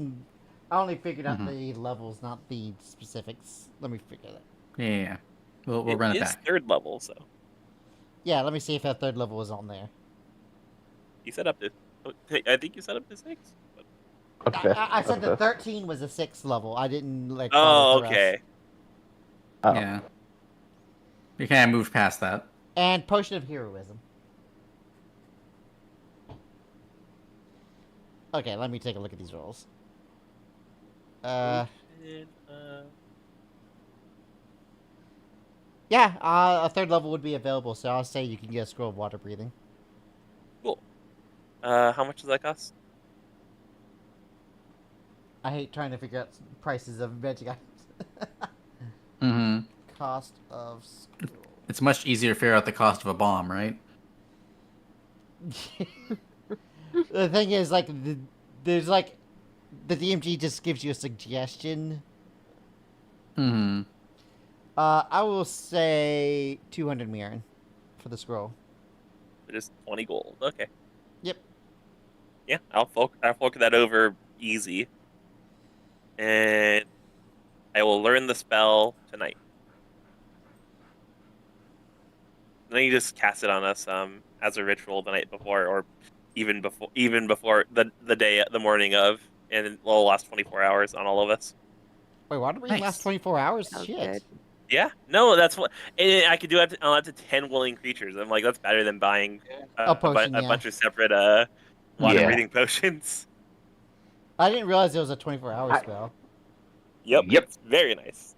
only figured out the levels, not the specifics. Let me figure that. Yeah. We'll run it It's back. 3rd level, so Yeah, let me see if that 3rd level is on there. you set up to. I think you set up to 6. But... Okay. I said that 13 was a 6th level. I didn't like. Oh, bother with the okay. rest. Oh. Yeah. We can't move past that. And potion of heroism. Okay, let me take a look at these rolls. Yeah, a 3rd level would be available, so I'll say you can get a scroll of water breathing. Cool. How much does that cost? I hate trying to figure out prices of magic items. Mm-hmm. Cost of scroll. It's much easier to figure out the cost of a bomb, right? The thing is, like, there's like, the DMG just gives you a suggestion. Mm-hmm. I will say 200 Mirren for the scroll. It is 20 gold. Okay. Yep. Yeah, I'll fork that over easy, and I will learn the spell tonight. Then you just cast it on us as a ritual the night before, or even before the morning of, and it'll last 24 hours on all of us. Wait, water breathing Nice. lasts 24 hours? Sounds Shit. good. Yeah, no, that's what, and I could do it on up to 10 willing creatures. I'm like, that's better than buying A potion, a yeah. bunch of separate water Yeah. breathing potions. I didn't realize it was a 24-hour spell. Yep. Yep. It's very nice.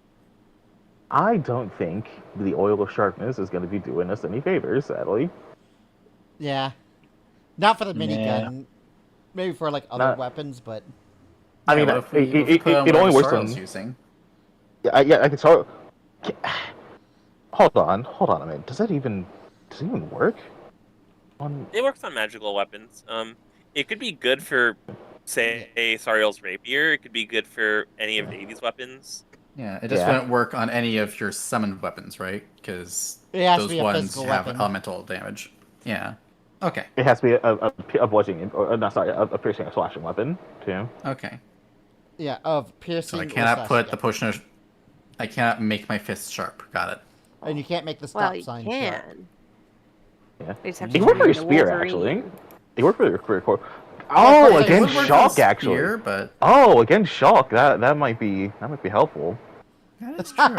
I don't think the oil of sharpness is going to be doing us any favors, sadly. Yeah. Not for the minigun. Nah. Maybe for, like, other Not- weapons, but... I mean, what if we it put on only whatever works Sorrel's on. using? Yeah, I can start. Hold on a minute. Does it even work? It works on magical weapons. It could be good for, say, Sariel's rapier. It could be good for any of Davy's weapons. Yeah, it just Yeah. wouldn't work on any of your summoned weapons, right? Because It has to those be a ones physical have weapon. elemental damage. Yeah. Okay. It has to be a bludgeoning, or not sorry, a piercing or slashing weapon too. Okay. Yeah, of piercing So I or cannot slashing, put yeah. the potion of... I cannot make my fists sharp. Got it. And you can't make the stop Well, you sign can. sharp. Yeah. You just have They to work for turn your into spear, Wolverine. actually. They work for your core. Well, Oh, it against would work shock, for the actually. spear, but Oh, against shock. That might be helpful. that is true.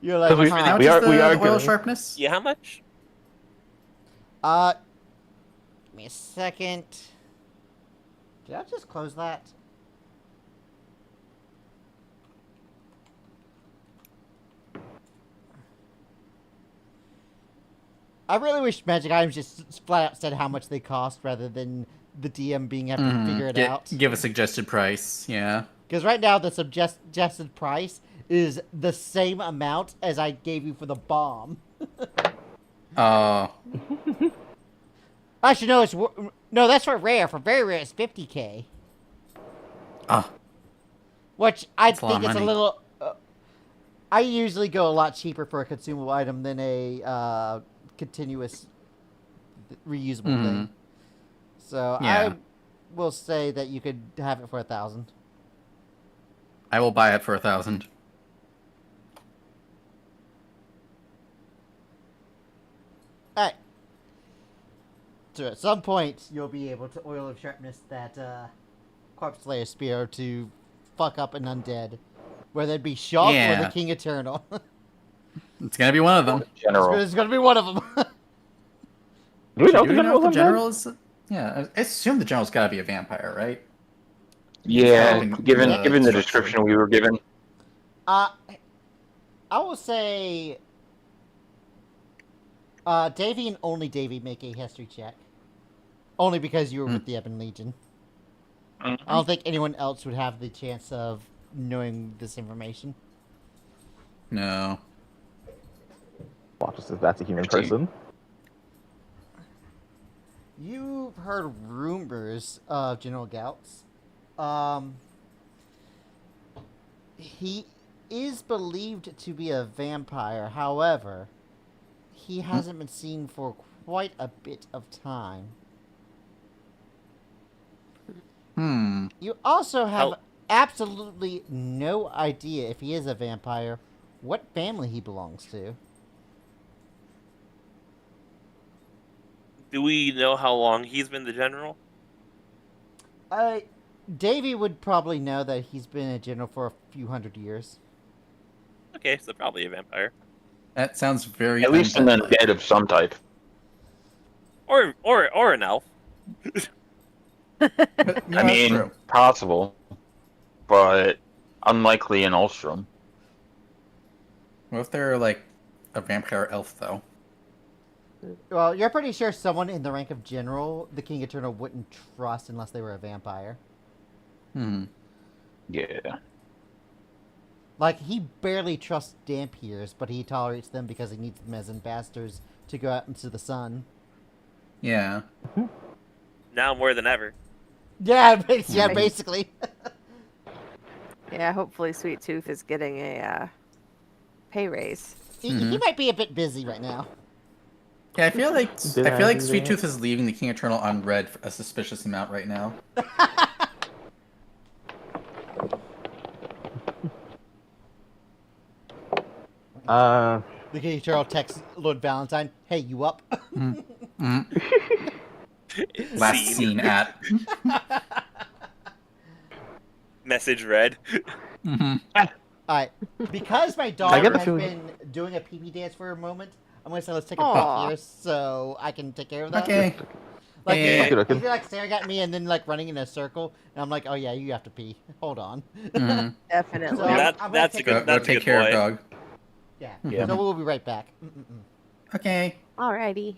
You're like, 'Cause we- How huh. much we is are- the we are oil getting- sharpness? Yeah, how much? Give me a second. Did I just close that? I really wish magic items just flat out said how much they cost rather than the DM being able to figure it out. Give a suggested price, yeah. Because right now the suggested price is the same amount as I gave you for the bomb. Actually, no, that's for rare. For very rare, it's 50k. Which I think is a little. I usually go a lot cheaper for a consumable item than a continuous reusable thing. So I will say that you could have it for 1,000. I will buy it for 1,000. Alright. So at some point, you'll be able to Oil of Sharpness that Corpse Slayer Spear to fuck up an undead. Whether it be Shulk or the King Eternal. It's gonna be one of them. General. It's gonna be one of them. Do we know if the if general is? Yeah, I assume the general's gotta be a vampire, right? Yeah, given the description we were given. I will say Davey and only Davey make a history check. Only because you were with the Ebon Legion. I don't think anyone else would have the chance of knowing this information. No. Watch us if that's a human person. You've heard rumors of General Gauts. He is believed to be a vampire. However, he hasn't been seen for quite a bit of time. You also have absolutely no idea, if he is a vampire, what family he belongs to. Do we know how long he's been the general? Davey would probably know that he's been a general for a few hundred years. Okay, so probably a vampire. That sounds very... At least an undead of some type. Or an elf. I mean, possible. But unlikely in Ulstrom. What if they're, like, a vampire elf, though? Well, you're pretty sure someone in the rank of general, the King Eternal wouldn't trust unless they were a vampire. Yeah. Like, he barely trusts Dampiers, but he tolerates them because he needs them as ambassadors to go out into the sun. Yeah. Now more than ever. Yeah, basically. Yeah, hopefully Sweet Tooth is getting a pay raise. He might be a bit busy right now. Yeah, I feel like Sweet Tooth is leaving the King Eternal unread for a suspicious amount right now. The King Eternal texts Lord Valentine, "Hey, you up?" Last scene at. Message read. Alright, because my daughter has been doing a pee-pee dance for a moment, I'm gonna say let's take a break here so I can take care of that. Okay. Like, Yeah. he's like staring at me and then like running in a circle, and I'm like, oh yeah, you have to pee. Hold on. Definitely. So That's a good. Go That's a take good care boy. of dog. Yeah. So we'll be right back. Okay. Alrighty.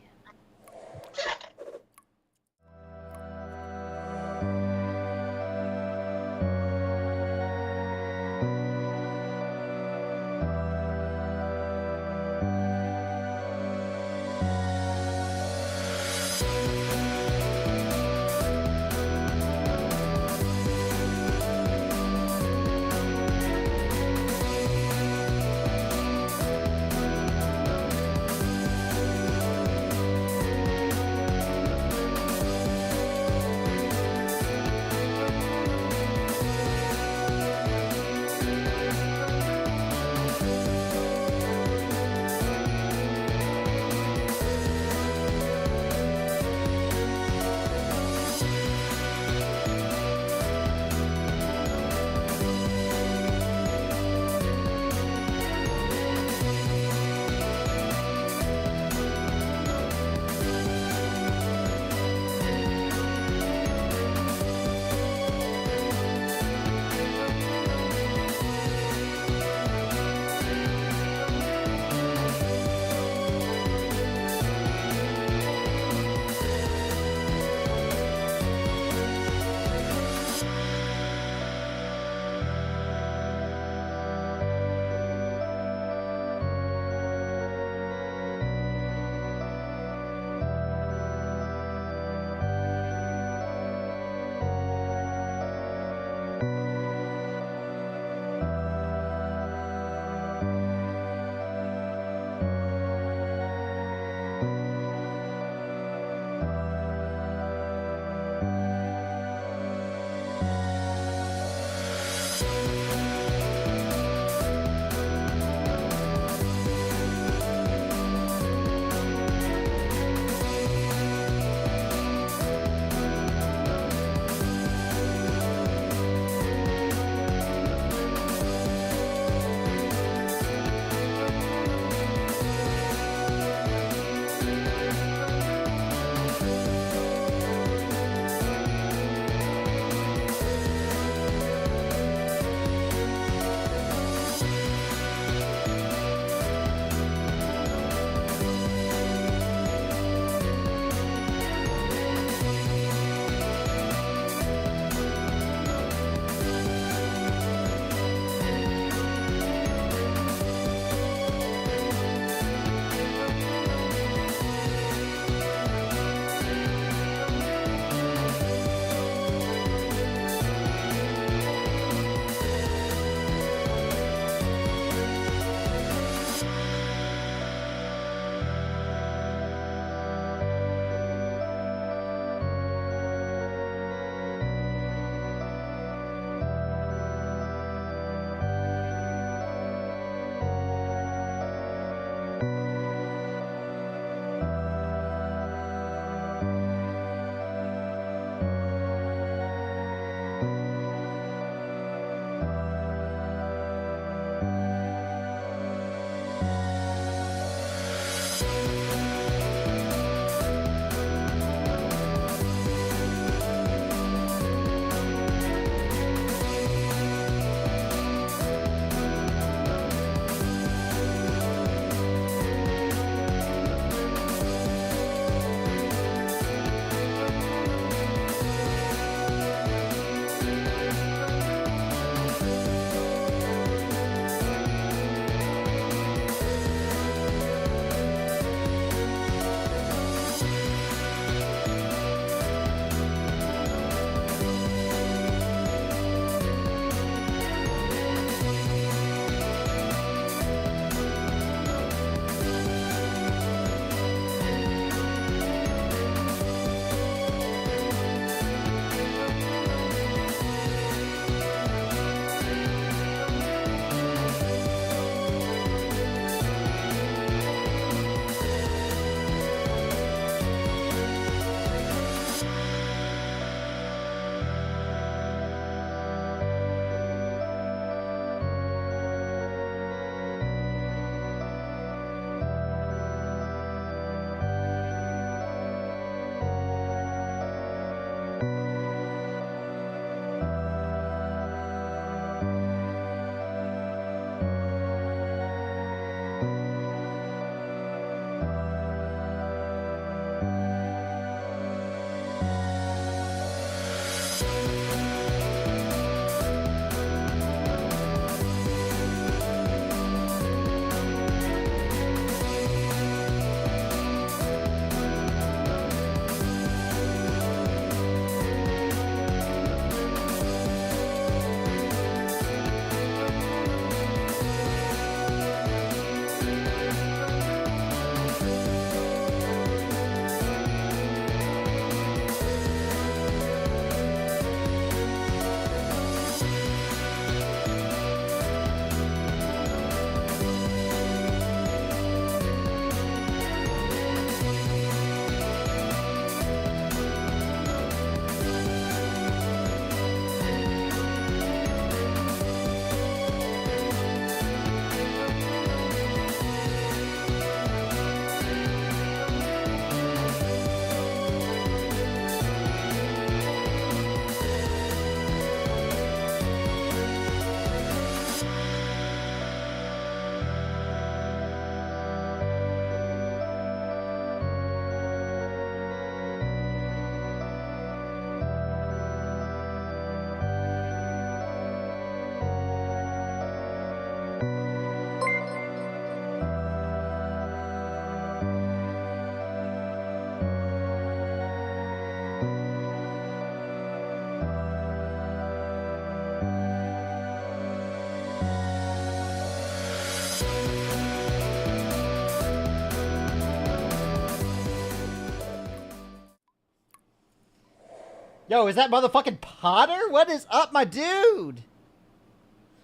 Yo, is that motherfucking Potter? What is up, my dude?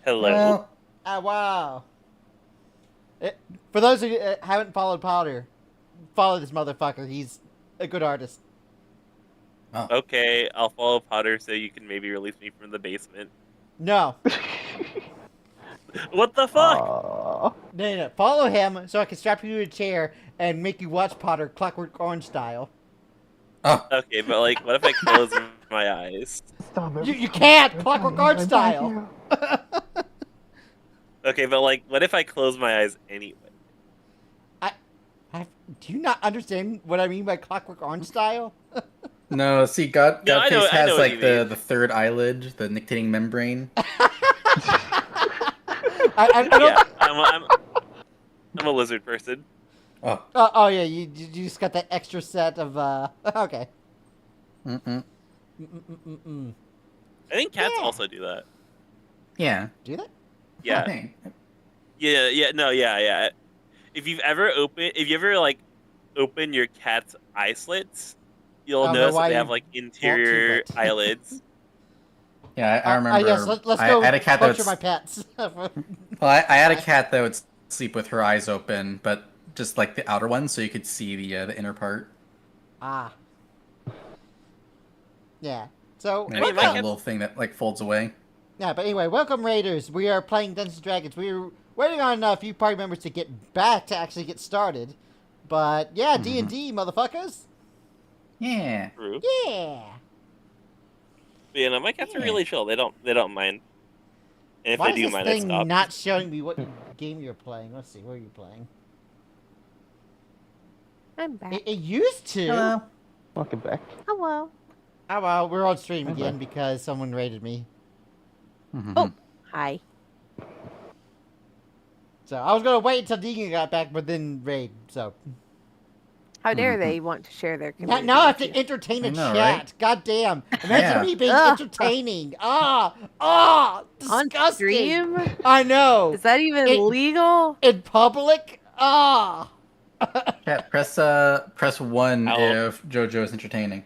Hello. Well, Wow. For those of you that haven't followed Potter, follow this motherfucker. He's a good artist. Okay, I'll follow Potter so you can maybe release me from the basement. No. What the fuck? No. Follow him so I can strap you to a chair and make you watch Potter Clockwork Orange style. oh, Okay, but like, what if I close my eyes? Stop it. You can't! Clockwork Orange style! Okay, but like, what if I close my eyes anyway? Do you not understand what I mean by Clockwork Orange style? no, see, God No, I know Godface has what like you the mean. third eyelid, the nictitating membrane. I don't... Yeah, I'm a lizard person. Oh, Oh yeah, you just got that extra set of okay. mm-mm. I think cats Yeah. also do that. Yeah. Do that? Yeah, Hey. yeah. If you ever like open your cat's eye slits, you'll Oh, notice why that they you have like want to, interior but- eyelids. Yeah, I remember. Yes, let's I go had a cat that butcher would, my pets. well, I had a cat that would sleep with her eyes open, but just like the outer one, so you could see the inner part. Ah. Yeah. So, And I mean, it's my got a cat- little thing that like folds away. yeah, but anyway, welcome Raiders. We are playing Dungeons & Dragons. We're waiting on a few party members to get back to actually get started. But, yeah, D&D, motherfuckers. Yeah. True. Yeah. But, you know, my cats are Yeah. really chill. They don't mind. And if Why they is do this mind, I thing stop. not showing me what game you're playing? Let's see, what are you playing? I'm back. It used to. Hello. Welcome back. Hello. Oh, well, we're on stream Okay. again because someone raided me. Mhm. Oh. Hi. So, I was going to wait until Deegan got back, but then raid, so... How dare they want to share their Now, community now I have with to you. entertain I a know, chat. right? God damn. Imagine Yeah. me being Ugh. entertaining. On Disgusting. stream? I know. Is that even It- legal? In public? Yeah, press 1 Ow. if JoJo is entertaining.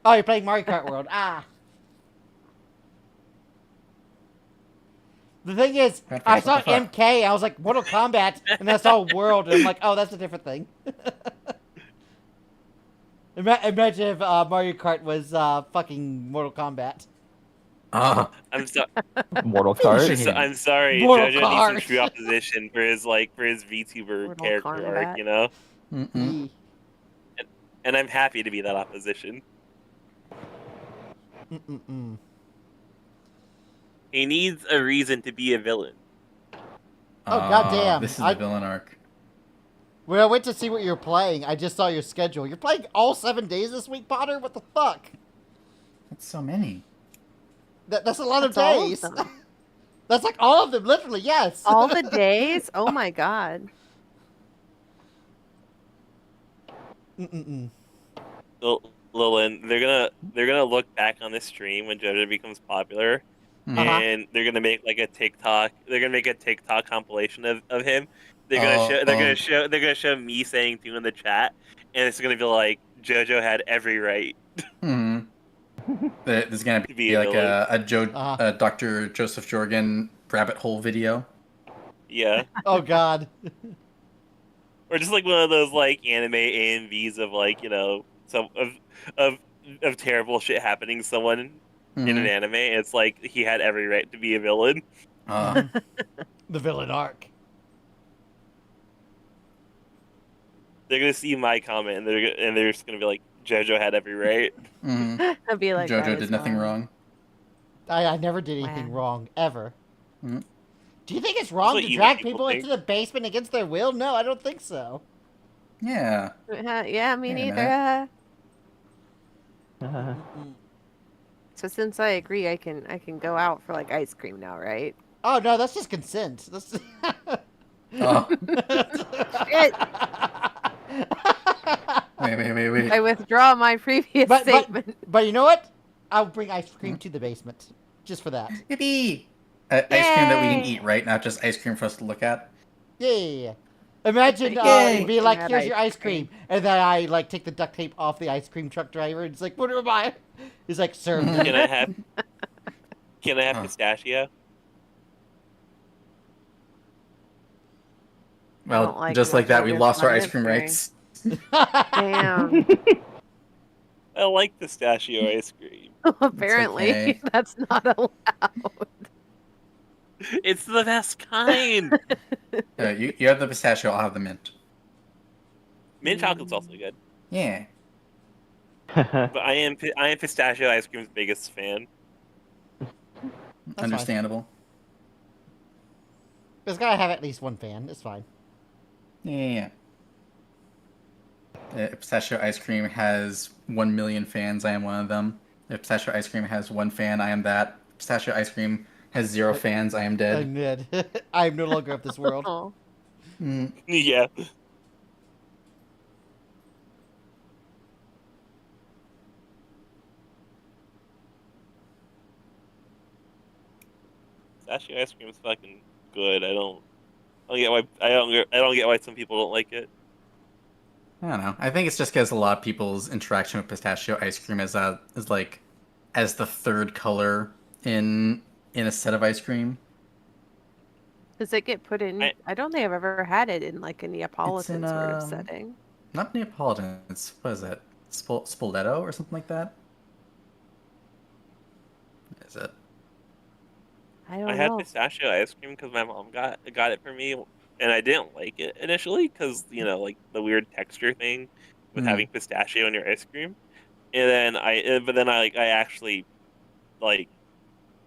Oh, you're playing Mario Kart World. The thing is, What I saw the fuck? MK, I was like, Mortal Kombat, and then I saw World, and I'm like, oh, that's a different thing. Imagine if Mario Kart was fucking Mortal Kombat. Oh, I'm so, Mortal Shit. Kombat. I'm sorry. Mortal JoJo needs some Kombat. true opposition for his VTuber Mortal character Kombat. arc, you know. mm-mm. And I'm happy to be that opposition. Mm-mm-mm. He needs a reason to be a villain. Oh, goddamn. This is I- the villain arc. Well, I went to see what you're playing. I just saw your schedule. You're playing all 7 days this week, Potter? What the fuck? That's so many. That's a lot That's of all of days. them. That's like all of them, literally, yes. All the days? Oh my god. Mm-mm-mm. Lilin, they're gonna look back on this stream when JoJo becomes popular, Mhm. Uh-huh. and they're gonna make like a TikTok. They're gonna make a TikTok compilation of him. They're gonna Oh, show. They're oh. gonna show me saying "2" in the chat, and it's gonna be like JoJo had every right. Mhm. There's gonna To be be a like villain. a Dr. Joseph Jorgen rabbit hole video. Yeah, Oh, God. or just like one of those like anime AMVs of like some of terrible shit happening to someone in an Mhm. anime. It's like he had every right to be a villain. The villain arc. They're gonna see my comment and they're just gonna be like, JoJo had every right. Mhm. I'd be like, that JoJo is did nothing wild. wrong. I never did anything Wow. wrong, ever. Mhm. Do you think it's wrong what to evil drag people people think. into the basement against their will? No, I don't think so. Yeah. Yeah, me Wait a neither. Uh, So since I agree, I can go out for like ice cream now, right? Oh, no, that's just consent. That's... Oh, Shit. wait. I withdraw my previous But- statement. But you know what? I'll bring ice cream to the basement. Just for that. Yippee! Ice cream that we can Yay! eat, right? Not just ice cream for us to look at. Yeah. Imagine Yay. being like, That here's your ice ice cream. And then I like take the duct tape off the ice cream truck driver and it's like, what am I? He's like, serve me. Can I have Huh. pistachio? I don't Well, like just like that, we JoJo's lost our my ice cream history. rights. Damn. I like pistachio ice cream. Apparently, okay. that's not allowed. It's the best kind. You have the pistachio, I'll have the mint. Mint chocolate's also good, Yeah. but I am pistachio ice cream's biggest fan. That's Understandable. It's gotta have at least one fan. It's fine. Yeah. Pistachio ice cream has 1 million fans. I am one of them. If pistachio ice cream has 1 fan, I am that. Pistachio ice cream has 0 fans. I am dead. I'm dead. I am no longer of this world. Oh. Mm. Yeah. Pistachio ice cream is fucking good. I don't get why some people don't like it. I don't know. I think it's just because a lot of people's interaction with pistachio ice cream is like as the 3rd color in a set of ice cream. Does it get put in? I don't think I've ever had it in like a Neapolitan in, sort of setting. Not Neapolitan. It's what is that? Spoleto or something like that. What is it? I don't I had know. pistachio ice cream because my mom got it for me, and I didn't like it initially because like the weird texture thing with having pistachio in your ice cream, and then I actually like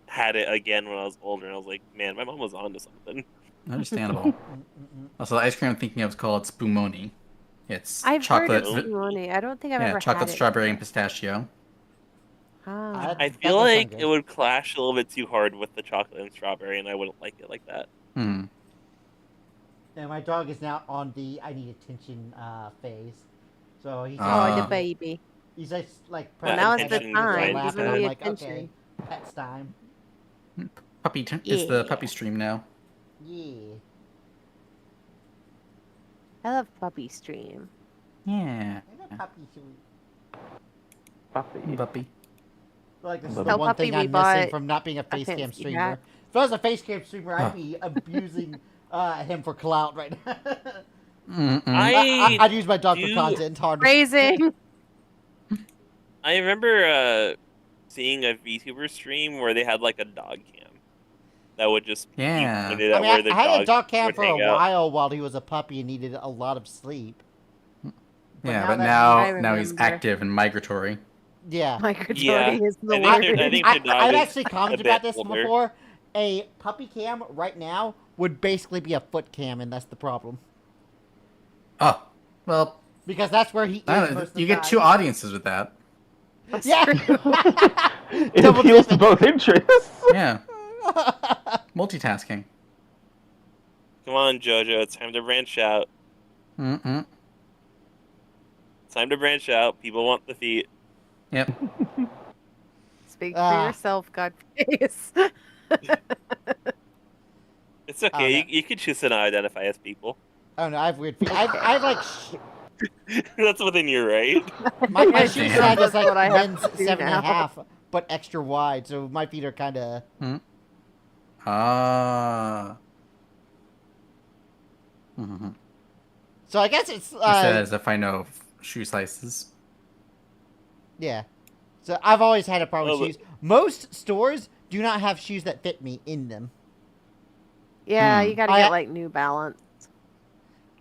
had it again when I was older, and I was like, man, my mom was onto something. Understandable. Also, the ice cream I'm thinking of is called spumoni. It's I've chocolate. heard of spumoni. I don't think I've ever chocolate, had strawberry, it. and pistachio. Ah. I That feel does sound like good. it would clash a little bit too hard with the chocolate and strawberry, and I wouldn't like it like that. Hmm. And my dog is now on the I need attention phase. So he's Oh, the Ah. baby. he's just like Yeah, Now it's the attention pressing time. lap, Give and him I'm the like, attention. okay, pets time. It's the Yeah. puppy stream now. Yeah. I love puppy stream. Yeah. And a puppy sweet. Puppy. Puppy. Like this is Tell the one Puppy thing we I'm missing bought from not being a face fancy cam streamer. hat. If I was a face cam streamer, Huh. I'd be abusing him for clout right now. Mm-mm. I'd use my dog for do- content hard. Raising. I remember seeing a VTuber stream where they had like a dog cam that would just be Yeah. pointed I at mean, where the I had a dog cam would for a hang out. while he was a puppy and needed a lot of sleep. Yeah, now but that now he's remember. active and migratory. Yeah. Migratory Yeah. is the I word. think I, the dog I've is actually commented a bit about this older. before. A puppy cam right now would basically be a foot cam, and that's the problem. Oh, well, Because that's where he is. I don't know, most of you the get time. 2 audiences with that. Yeah. It Double appeals to dipping. both interests. Yeah. Multitasking. Come on, JoJo, it's time to branch out. Mm-mm. It's time to branch out. People want the feet. Yep. Speak Ah. for yourself, Godface. It's okay. Oh, no. You can choose to not identify as people. I don't know. I have weird feet. I've like That's within your right. my Yeah, shoe damn. size is That's what I like have men's to do 7.5, now. but extra wide. So my feet are kind of. Ah. Mm-hmm. So I guess it's It says if I know shoe sizes. yeah. So I've always had a problem Oh, with shoes. Most stores do not have shoes that fit me in them. Yeah, Hmm. you gotta I- get like New Balance.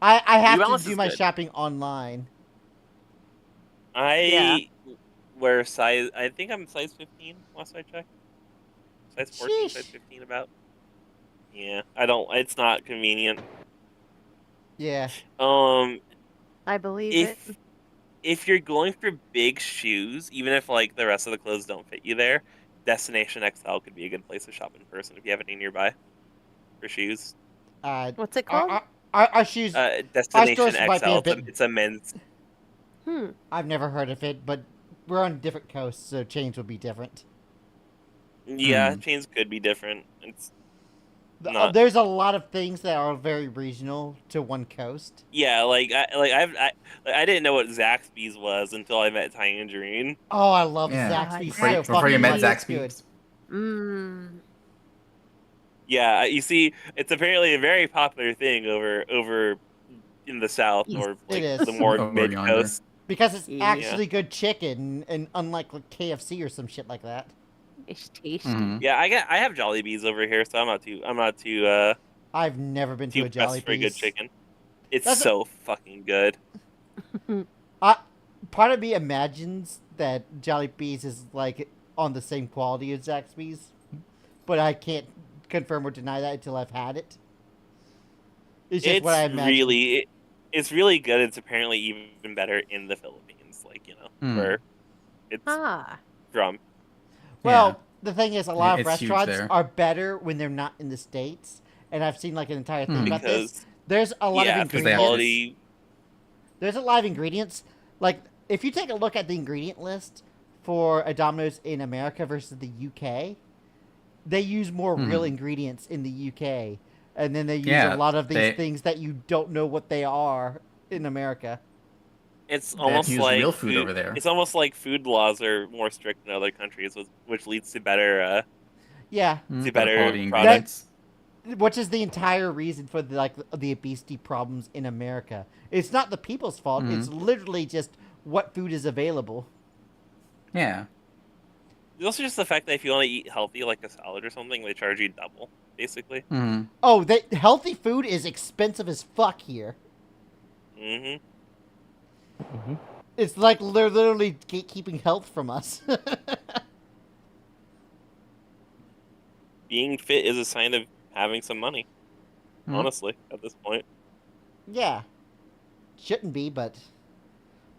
I have New to Balance do is my good. shopping online. I wear size. I think I'm size 15. Last I checked, size 14, Sheesh. size 15. About. Yeah, I don't. It's not convenient. Yeah. I believe it. If you're going for big shoes, even if like the rest of the clothes don't fit you there, Destination XL could be a good place to shop in person if you have any nearby for shoes. What's it called? Our shoes. Destination stores might be a XL. bit- It's a men's. I've never heard of it, but we're on different coasts, so chains would be different. Yeah, chains could be different. not. There's a lot of things that are very regional to one coast. Yeah, I didn't know what Zaxby's was until I met Tangerine. Oh, I love Yeah. Zaxby's Before- so Before you fucking met much. It's good. Zaxby's. Mmm. Yeah, you see, it's apparently a very popular thing over in the south or like is. the more Over mid yonder. coast. Because it's Yeah. actually good chicken, and unlike like KFC or some shit like that. It's tasty. Mhm. Yeah, I have Jollibees over here, so I'm not too I've never been to too a pressed for good Jollibee. chicken. It's That's so fucking good. Part of me imagines that Jollibees is like on the same quality as Zaxby's, but I can't confirm or deny that until I've had it. It's just what I imagine. It's really good. It's apparently even better in the Philippines, where it's Ah. from. Well, the thing is, a lot of It's huge restaurants there. are better when they're not in the States, and I've seen like an entire thing about this. Because There's a lot of because the ingredients. quality. There's a lot of ingredients. Like, if you take a look at the ingredient list for a Domino's in America versus the UK, they use more real ingredients in the UK, and then they use a lot of these things that you don't know what they are in America. It's They almost use like real food over there. It's almost like food laws are more strict in other countries, which leads to better Yeah, to better quality products. ingredients. which is the entire reason for the obesity problems in America. It's not the people's fault. It's literally just what food is available. Yeah. It's also just the fact that if you want to eat healthy, like a salad or something, they charge you double, basically. Mm-hmm. Oh, healthy food is expensive as fuck here. Mm-hmm. It's like they're literally gatekeeping health from us. Being fit is a sign of having some money. Honestly, at this point. Yeah. Shouldn't be, but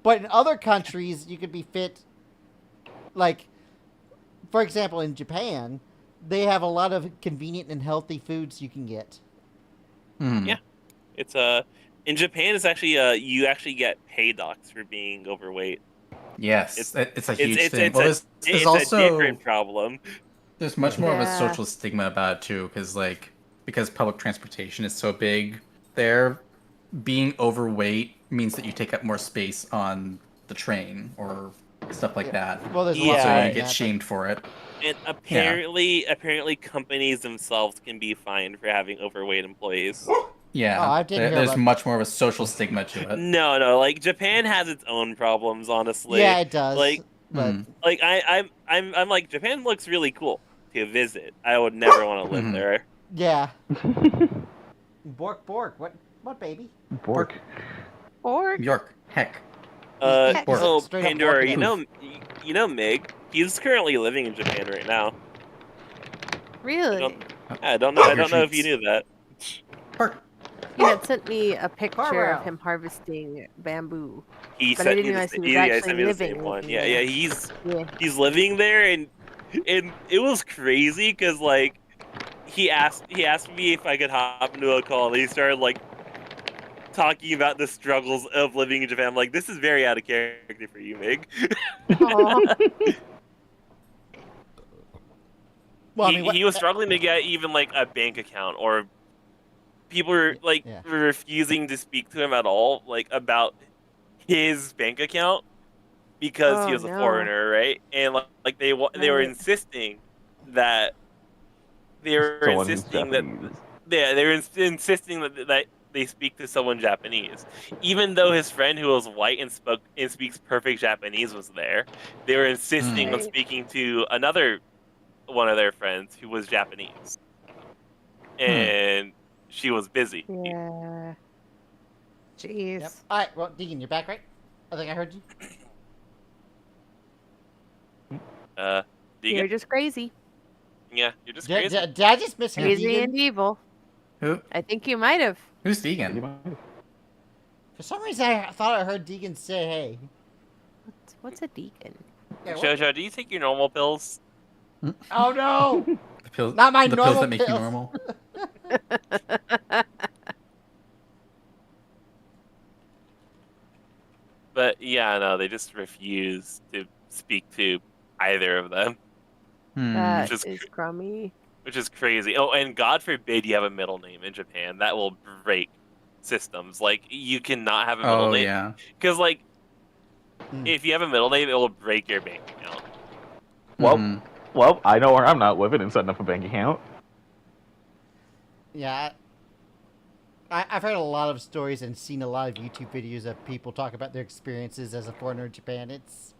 in other countries you could be fit. Like, for example, in Japan, they have a lot of convenient and healthy foods you can get. Yeah. It's in Japan it's actually you actually get pay docs for being overweight. Yes, it's a huge thing. It's, Well, it's there's a also different problem. there's much more of a Yeah. social stigma about it too, because public transportation is so big there. Being overweight means that you take up more space on the train or stuff like that. Well, there's Yeah. lots So of you get shamed for it. And apparently companies themselves can be fined for having overweight employees. Yeah, Oh, I didn't hear there's about- much more of a social stigma to it. No, like Japan has its own problems, honestly. Yeah, it does. Like, but like I'm like Japan looks really cool to visit. I would never want to live there. yeah. Bork, what baby? Bork. Or York, heck. Heck, So straight up Pandora, Bork you know Mig. He's currently living in Japan right now. really? I don't know if you knew that. Park. He had sent me a picture Carwell. of him harvesting bamboo. He But I sent didn't me realize the, he was actually sent me the same living one. there. Yeah, Yeah. he's living there, and it was crazy because like he asked me if I could hop into a call, and he started like talking about the struggles of living in Japan. I'm like, this is very out of character for you, Mig. Aw. Well, I mean, he was struggling to get even like a bank account, or people were like Yeah. refusing to speak to him at all, like about his bank account because he Oh, was a no. foreigner, right? And like they were Right. insisting that Someone who's Japanese. they were insisting that they speak to someone Japanese, even though his friend who was white and speaks perfect Japanese was there. They were insisting on Right. speaking to another one of their friends who was Japanese, and she was busy. Yeah. Jeez. Yep. All right. Well, Deegan, you're back, right? I think I heard you. Deegan? You're just crazy. Yeah, you're just Did, crazy. did I just mishear Crazy Deegan? and evil. Who? I think you might have. Who's vegan? For some reason, I thought I heard Deegan say, "Hey." What's a deacon? Yeah, what? Jojo, do you take your normal pills? Oh no! The pills, Not my the normal pills that make you pills. normal. But yeah, no, they just refuse to speak to either of them, That Which is is crummy. which is crazy. Oh, and God forbid you have a middle name in Japan. That will break systems. Like, you cannot have a middle Oh name. yeah. Because, like, Mm. if you have a middle name, it will break your bank account. Well, Mhm. well, I know where I'm not living and setting up a bank account. Yeah. I've heard a lot of stories and seen a lot of YouTube videos of people talk about their experiences as a foreigner in Japan. It's...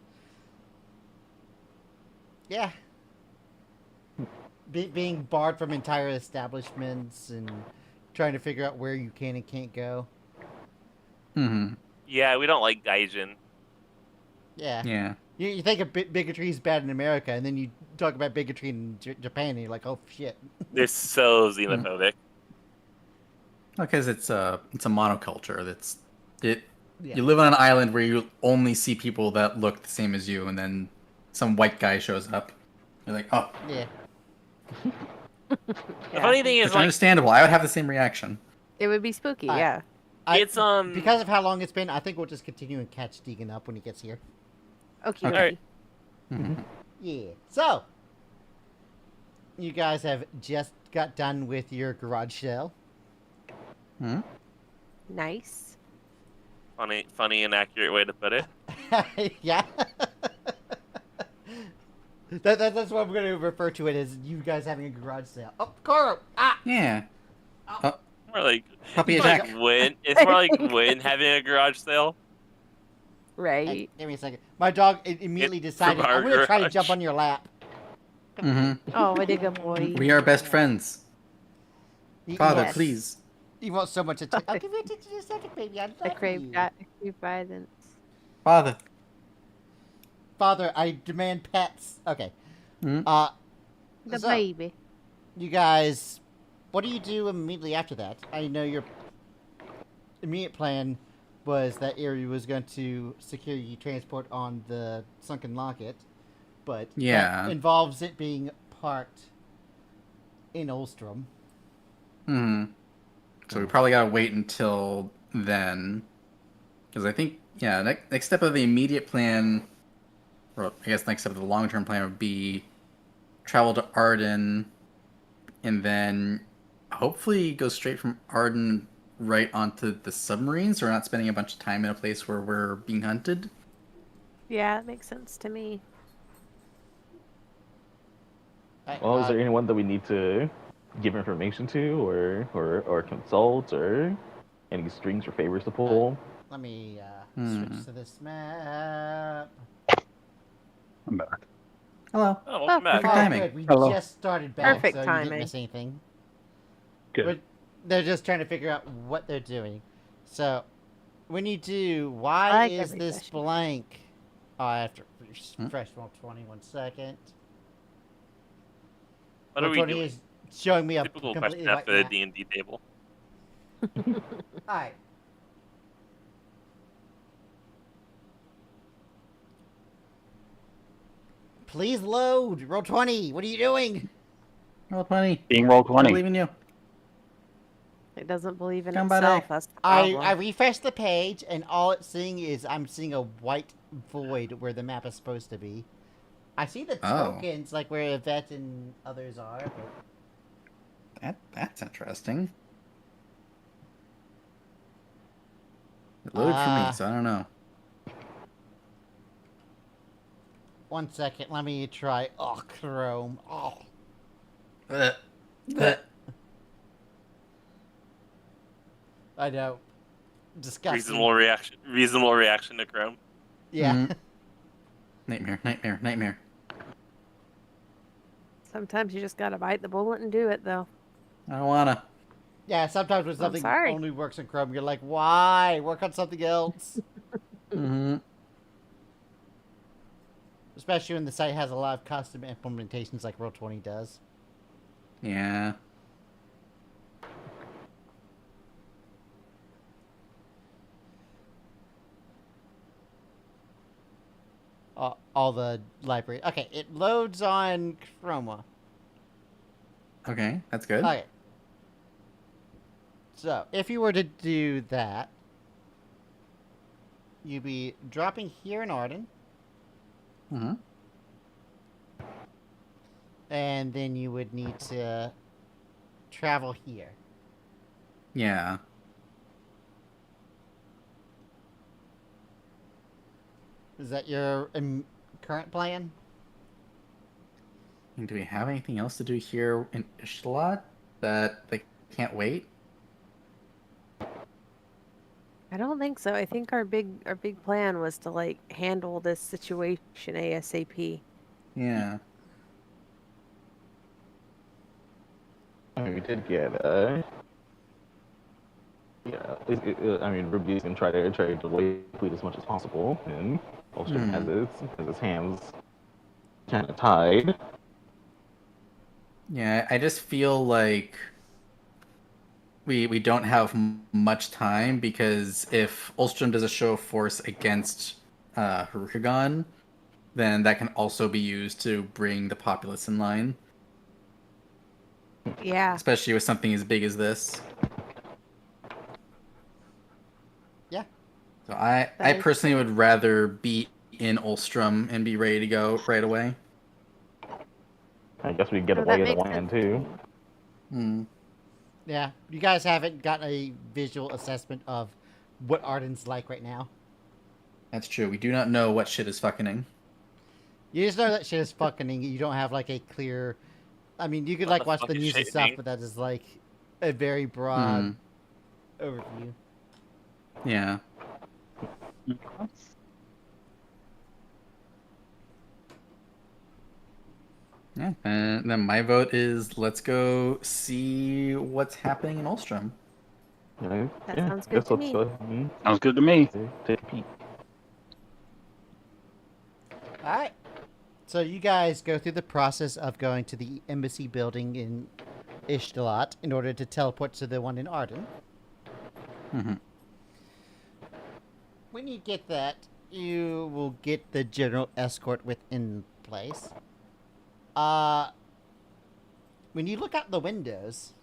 Yeah. Being barred from entire establishments and trying to figure out where you can and can't go. Mhm. Yeah, we don't like gaijin. Yeah. Yeah. You think of bigotry is bad in America, and then you talk about bigotry in Japan, and you're like, oh, shit. They're so xenophobic. Because it's a monoculture. It. Yeah. You live on an island where you only see people that look the same as you, and then some white guy shows up. You're like, oh, Yeah. The funny thing is, it's like, understandable. I would have the same reaction. It would be spooky, I- yeah. it's because of how long it's been, I think we'll just continue and catch Deegan up when he gets here. Okay. Okay. Mm-hmm. Yeah. So, you guys have just got done with your garage sale. Hmm? Nice. funny and accurate way to put it. Yeah. That's what I'm going to refer to it as, you guys having a garage sale. Oh, Coro! Ah! Yeah. Oh, More like puppy it's more attack. like Win. It's more like Win having a garage sale. Right. Hey, give me a second. My dog immediately decided, from our I'm going to try to garage. jump on your lap. Hmm. Oh, what a good boy. We are best friends. He Father, wants- please. He wants so much attention. I'll give you attention in a second, baby. I love I crave you. that. I crave violence. Father. Father, I demand pets. Okay. Hmm? The So, baby. you guys, what do you do immediately after that? I know your immediate plan was that Erie was going to secure you transport on the sunken locket, but Yeah. that involves it being parked in Ulstrom. Hmm. So we probably gotta wait until then, because I think next step of the immediate plan, or I guess next step of the long-term plan would be travel to Arden, and then hopefully go straight from Arden right onto the submarine, so we're not spending a bunch of time in a place where we're being hunted. Yeah, it makes sense to me. Well, is there anyone that we need to give information to, or consult, or any strings or favors to pull? Let me switch to this map. I'm back. Hello. Oh, welcome back. perfect timing. Good. We Hello. just started back, Perfect so you timing. didn't miss anything. Good. But they're just trying to figure out what they're doing. So, when you do, why like is every this session. blank? Oh, I have to refresh roll 20. 1 second. What are Roll we 20 doing? is showing me a Typical completely question white after the map. D&D table. Alright. Please load. Roll 20. What are you doing? Roll 20. Being roll I 20. believe in you. It doesn't believe in Come by itself. day. That's the I problem. refreshed the page, and all it's seeing is I'm seeing a white void where the map is supposed to be. I see the Oh. tokens, like where Yvette and others are, but That's interesting. It loaded for me, so I don't know. 1 second, let me try. Oh, Chrome. Oh. I know. Disgusting. Reasonable reaction to Chrome. Yeah. Mhm. Nightmare. Sometimes you just gotta bite the bullet and do it, though. I don't wanna. Yeah, sometimes when I'm something sorry. only works in Chrome, you're like, why? Work on something else. Mm-hmm. Especially when the site has a lot of custom implementations like Roll20 does. Yeah. All the library. Okay, it loads on Chroma. Okay, that's good. Okay. So, if you were to do that, you'd be dropping here in Arden, Mm-hmm. and then you would need to travel here. Yeah. Is that your current plan? And do we have anything else to do here in Ishtalat that they can't wait? I don't think so. I think our big plan was to like handle this situation ASAP. Yeah. I mean, we did get yeah. I mean, Ruby's gonna try to delay fleet as much as possible, and Ulstrom has his hands kind of tied. Yeah, I just feel like we don't have much time, because if Ulstrom does a show of force against Harukagon, then that can also be used to bring the populace in line, Yeah. especially with something as big as this. Yeah. So I personally would rather be in Ulstrom and be ready to go right away. I guess we can get a Oh, that lay of the makes land sense. too. Hmm. Yeah. You guys haven't gotten a visual assessment of what Arden's like right now. That's true. We do not know what shit is fucking. You just know that shit is fucking. You don't have like a clear. I mean, you could What like the watch fuck the is news and stuff, shaping? but that is like a very broad overview. Yeah. Yeah, and then my vote is let's go see what's happening in Ulstrom. Yeah, That yeah, sounds I good guess to let's me. go ahead and Sounds good to me. take a peek. All right. So you guys go through the process of going to the embassy building in Ishtalat in order to teleport to the one in Arden. Mm-hmm. When you get that, you will get the general escort within place. When you look out the windows,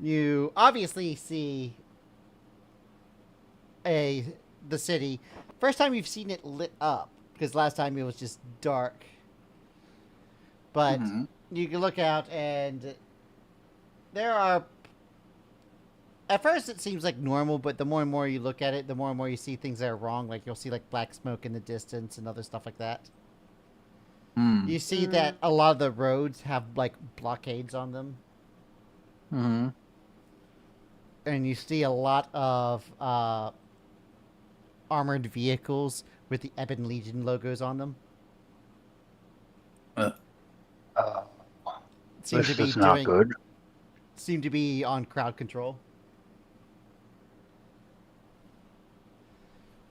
you obviously see the city. First time you've seen it lit up, because last time it was just dark. But you can look out and there are... At first it seems like normal, but the more and more you look at it, the more and more you see things that are wrong. Like you'll see like black smoke in the distance and other stuff like that. You see that a lot of the roads have like blockades on them. Mm-hmm. And you see a lot of armored vehicles with the Ebon Legion logos on them. Seem This to be is not good. Seem to be on crowd control.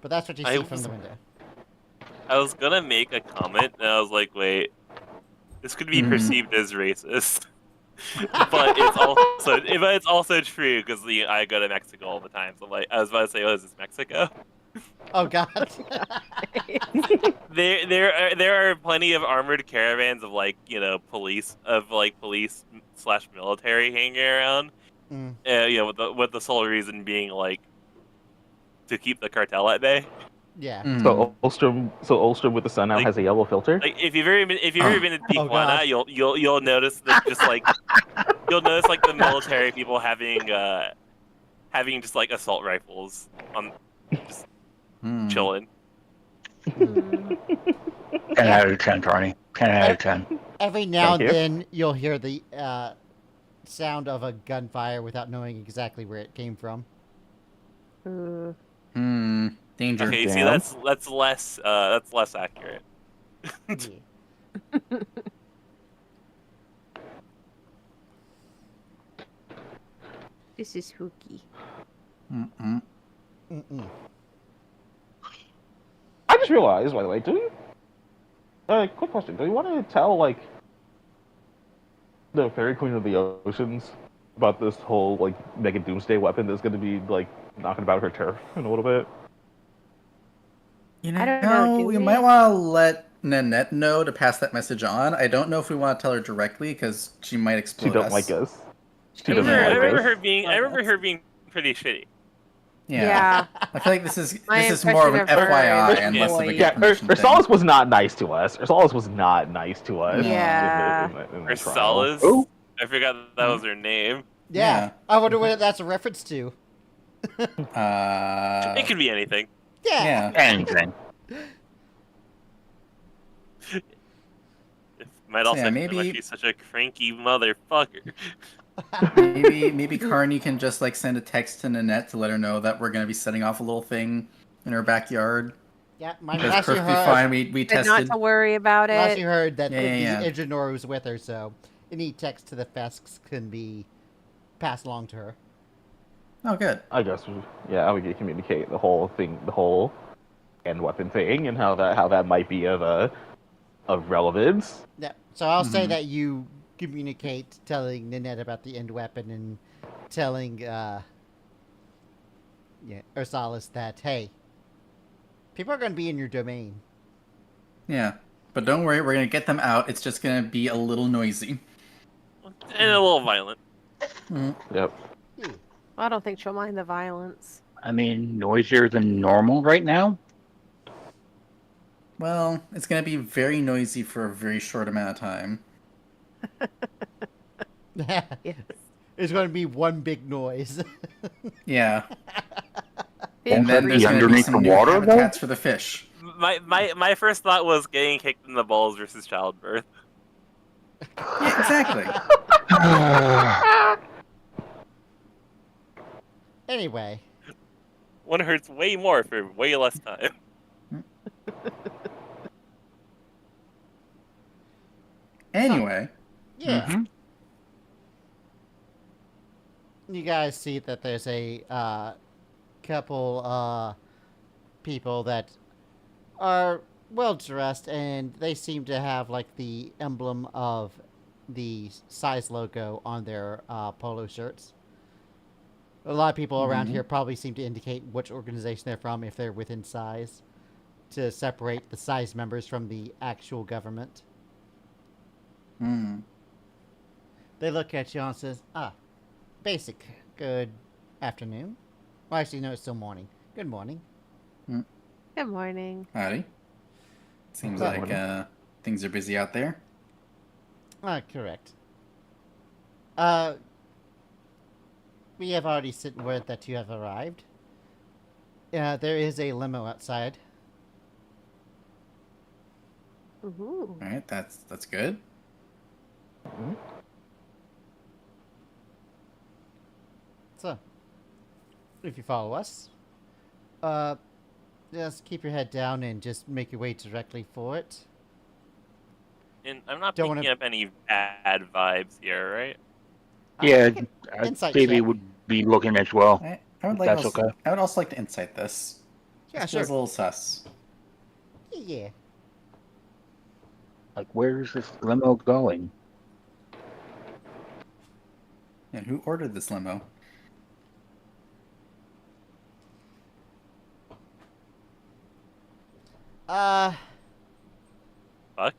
But that's what you see from the window. I was gonna make a comment, and I was like, wait, this could be perceived as racist. But it's also true, because I go to Mexico all the time. So like, I was about to say, oh, is this Mexico? Oh god. There are plenty of armored caravans of police / military hanging around. With the sole reason being like to keep the cartel at bay. Yeah. So Ulstrom with the sun now has a yellow filter. Like if you've ever been to Oh, Tijuana, God. you'll notice that you'll notice like the military people having just like assault rifles on just chilling. 10 out of 10, Carney. 10 out of 10. Every now Thank and you. then you'll hear the sound of a gunfire without knowing exactly where it came from. Danger. Okay, see Damn. that's less accurate. Yeah. This is spooky. Mm-mm. I just realized, by the way, do we? Quick question: do you want to tell like the Fairy Queen of the Oceans about this whole like mega doomsday weapon that's going to be like knocking about her turf in a little bit? You know, I don't know, do we we? might want to let Nanette know to pass that message on. I don't know if we want to tell her directly, because she might explode She don't us. like us. She I doesn't remember like us. her being pretty shitty. Yeah. I feel like this is My more of an impression of her FYI is and less of a annoyed. get Yeah, permission thing. Ursalis was not nice to us. Ursalis was not nice to us. Yeah. In the trial. Ursalis? Ooh. I forgot that was her name. Yeah. I wonder what that's a reference to. It could be anything. Yeah. Anything. It might So, also yeah, explain why maybe- she's such a cranky motherfucker. maybe Carney can just like send a text to Nanette to let her know that we're gonna be setting off a little thing in her backyard. Yeah, my That's last you perfectly heard, fine. We But not tested. to worry about last it. you heard that Yeah, the yeah. engineer was with her, so any text to the Fesks can be passed along to her. Oh, good. I guess, yeah, we could communicate the whole thing, the whole end weapon thing, and how that might be of relevance. Yeah, so I'll say Mhm. that you communicate telling Nanette about the end weapon and telling Ursalis that, hey, people are going to be in your domain. Yeah, but don't worry, we're gonna get them out. It's just gonna be a little noisy. And a little violent. Yep. I don't think she'll mind the violence. I mean, noisier than normal right now. Well, it's gonna be very noisy for a very short amount of time. Yes. It's going to be one big noise. Yeah, Big and then that there's be gonna be underneath some the new water, though? habitats for the fish. My first thought was getting kicked in the balls versus childbirth. Yeah, exactly. Anyway, One hurts way more for way less time. Anyway, yeah. Mhm. You guys see that there's a couple people that are well dressed, and they seem to have like the emblem of the size logo on their polo shirts. A lot of people around here probably seem to indicate which organization they're from if they're within size, to separate the size members from the actual government. Hmm. They look at you and says, basic, good afternoon. Well, actually, no, it's still morning. Good morning. Good morning. Howdy. Seems Good like morning. things are busy out there. Correct. We have already sent word that you have arrived. There is a limo outside. Ooh. All right, that's good. So, if you follow us, just keep your head down and just make your way directly for it. And I'm not Don't picking wanna- up any bad vibes here, right? Yeah, Make an insight Davey check. would be looking as well. I would like That's also, okay. I would also like to insight this. Yeah, This sure. feels a little sus. Yeah. Like, where's this limo going? And who ordered this limo? Fuck.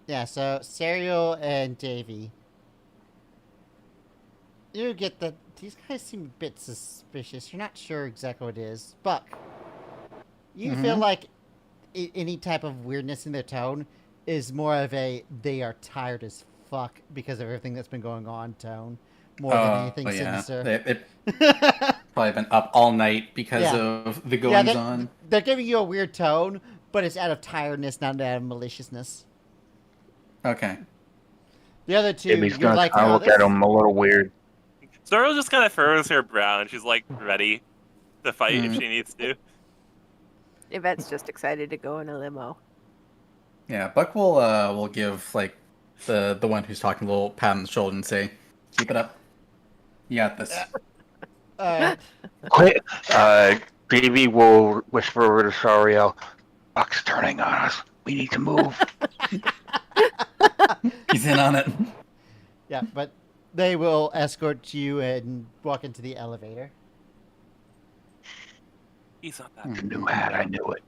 Yeah, so Serial and Davey. You get that these guys seem a bit suspicious. You're not sure exactly what it is. Buck, you feel like any type of weirdness in their tone is more of a they are tired as fuck because of everything that's been going on tone, more than anything sinister. They've probably been up all night because Yeah. of the goings on. They're giving you a weird tone, but it's out of tiredness, not out of maliciousness. Okay. The other two, Davey's you're gonna like, kind of "Oh, look this at him a little weird. Zoro just kind of furrows her brow and she's like ready to fight if Mm. she needs to. Yvette's just excited to go in a limo. Yeah, Buck will give like the one who's talking a little pat on the shoulder and say, "Keep it up. You got this." Quick, Davey will whisper over to Sariel, "Buck's turning on us. We need to move." He's in on it. Yeah, but they will escort you and walk into the elevator. He's not that. The new hat, I knew it.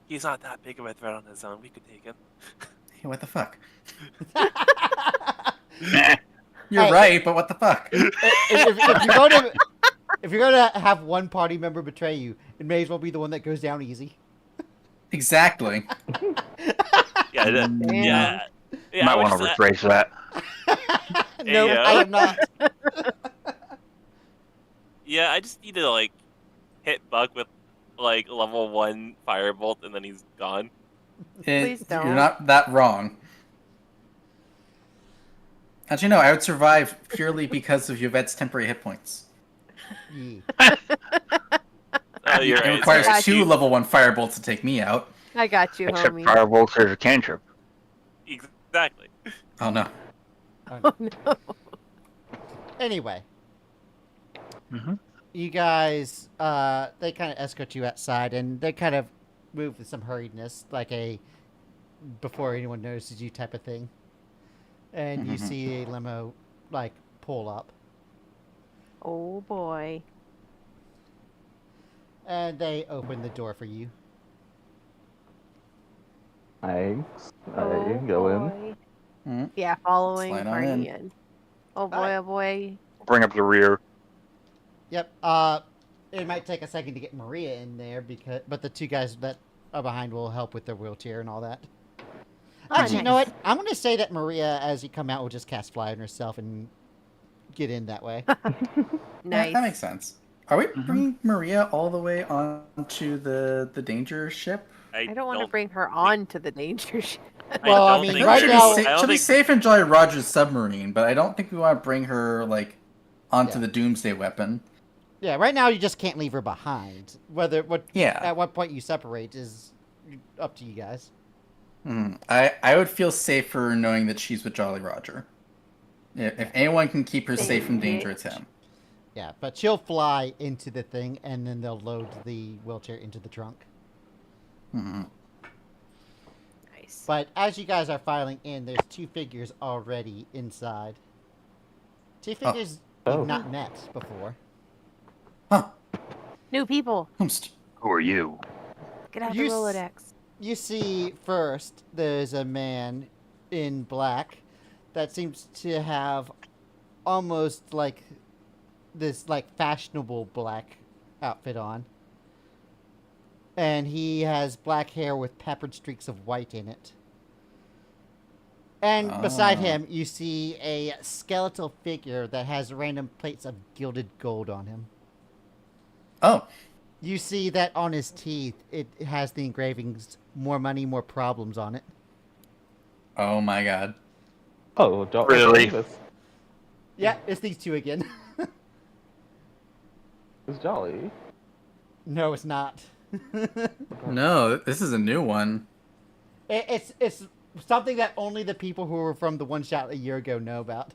He's not that big of a threat on his own. We could take him. Hey, what the fuck? Nah. You're Hey. right, but what the fuck? if you go to If you're gonna have one party member betray you, it may as well be the one that goes down easy. Exactly. Yeah, Damn. yeah. Might I would want to just, rephrase that. No, Hey, I am not. yeah, I just need to like hit Buck with like level 1 firebolt, and then he's gone. Please don't. You're not that wrong. Actually, no, I would survive purely because of Yvette's temporary hit points. Yeah. Oh, you're It right. requires sorry. 2 level 1 firebolts to take me out. I got you, Except homie. Firebolt is a cantrip. Exactly. Oh no. Oh no. Anyway, Mhm. you guys, they kind of escort you outside, and they kind of move with some hurriedness, like a before anyone notices you type of thing. And you Mhm. see a limo, like, pull up. Oh boy. And they open the door for you. Thanks. I Oh go in. boy. Mhm. Yeah, following Slide on party in. in. Oh boy, Alright. oh boy. Bring up the rear. Yep. It might take a second to get Maria in there, but the two guys that are behind will help with the wheelchair and all that. Actually, you know nice. what? I'm going to say that Maria, as you come out, will just cast fly on herself and get in that way. Nice. Yeah, that makes sense. Are we Mhm. bringing Maria all the way onto the danger ship? I don't want to bring her on to the danger ship. Well, I don't mean, think right she'll we're- now- be, I don't she'll be think- safe in Jolly Roger's submarine, but I don't think we want to bring her like onto Yeah. the Doomsday weapon. Yeah, right now you just can't leave her behind. Yeah. At what point you separate is up to you guys. I would feel safer knowing that she's with Jolly Roger. If anyone can keep her safe from danger, it's him. Yeah, but she'll fly into the thing, and then they'll load the wheelchair into the trunk. Mhm. Nice. But as you guys are filing in, there's 2 figures already inside. 2 figures Oh. you've not met before. Huh. New people. Who are you? Get out You the s- Rolodex. You see first, there's a man in black that seems to have almost like this like fashionable black outfit on. And he has black hair with peppered streaks of white in it. And beside Ah. him, you see a skeletal figure that has random plates of gilded gold on him. Oh, You see that on his teeth, it has the engravings, more money, more problems on it. oh my God. Oh, Really? Yeah, it's these 2 again. It's Jolly. No, it's not. No, this is a new one. It's something that only the people who were from the one shot a year ago know about.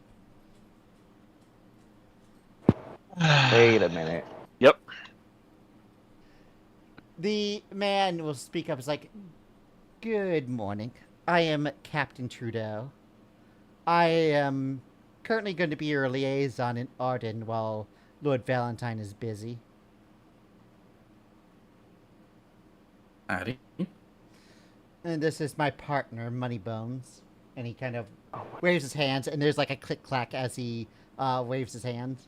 Wait a minute. Yep. The man will speak up. It's like, "Good morning. I am Captain Trudeau. I am currently going to be your liaison in Arden while Lord Valentine is busy. Howdy. And this is my partner, Moneybones." And he kind of waves his hands, and there's like a click-clack as he waves his hands.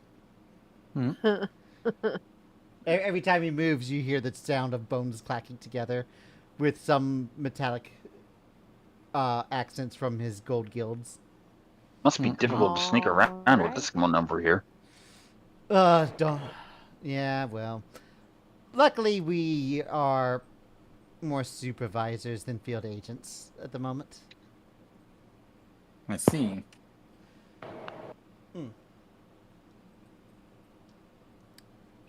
Every time he moves, you hear the sound of bones clacking together with some metallic accents from his gold gilds. Must be difficult to sneak around with Alright. this number here. Don't. Yeah, well. Luckily, we are more supervisors than field agents at the moment. I see.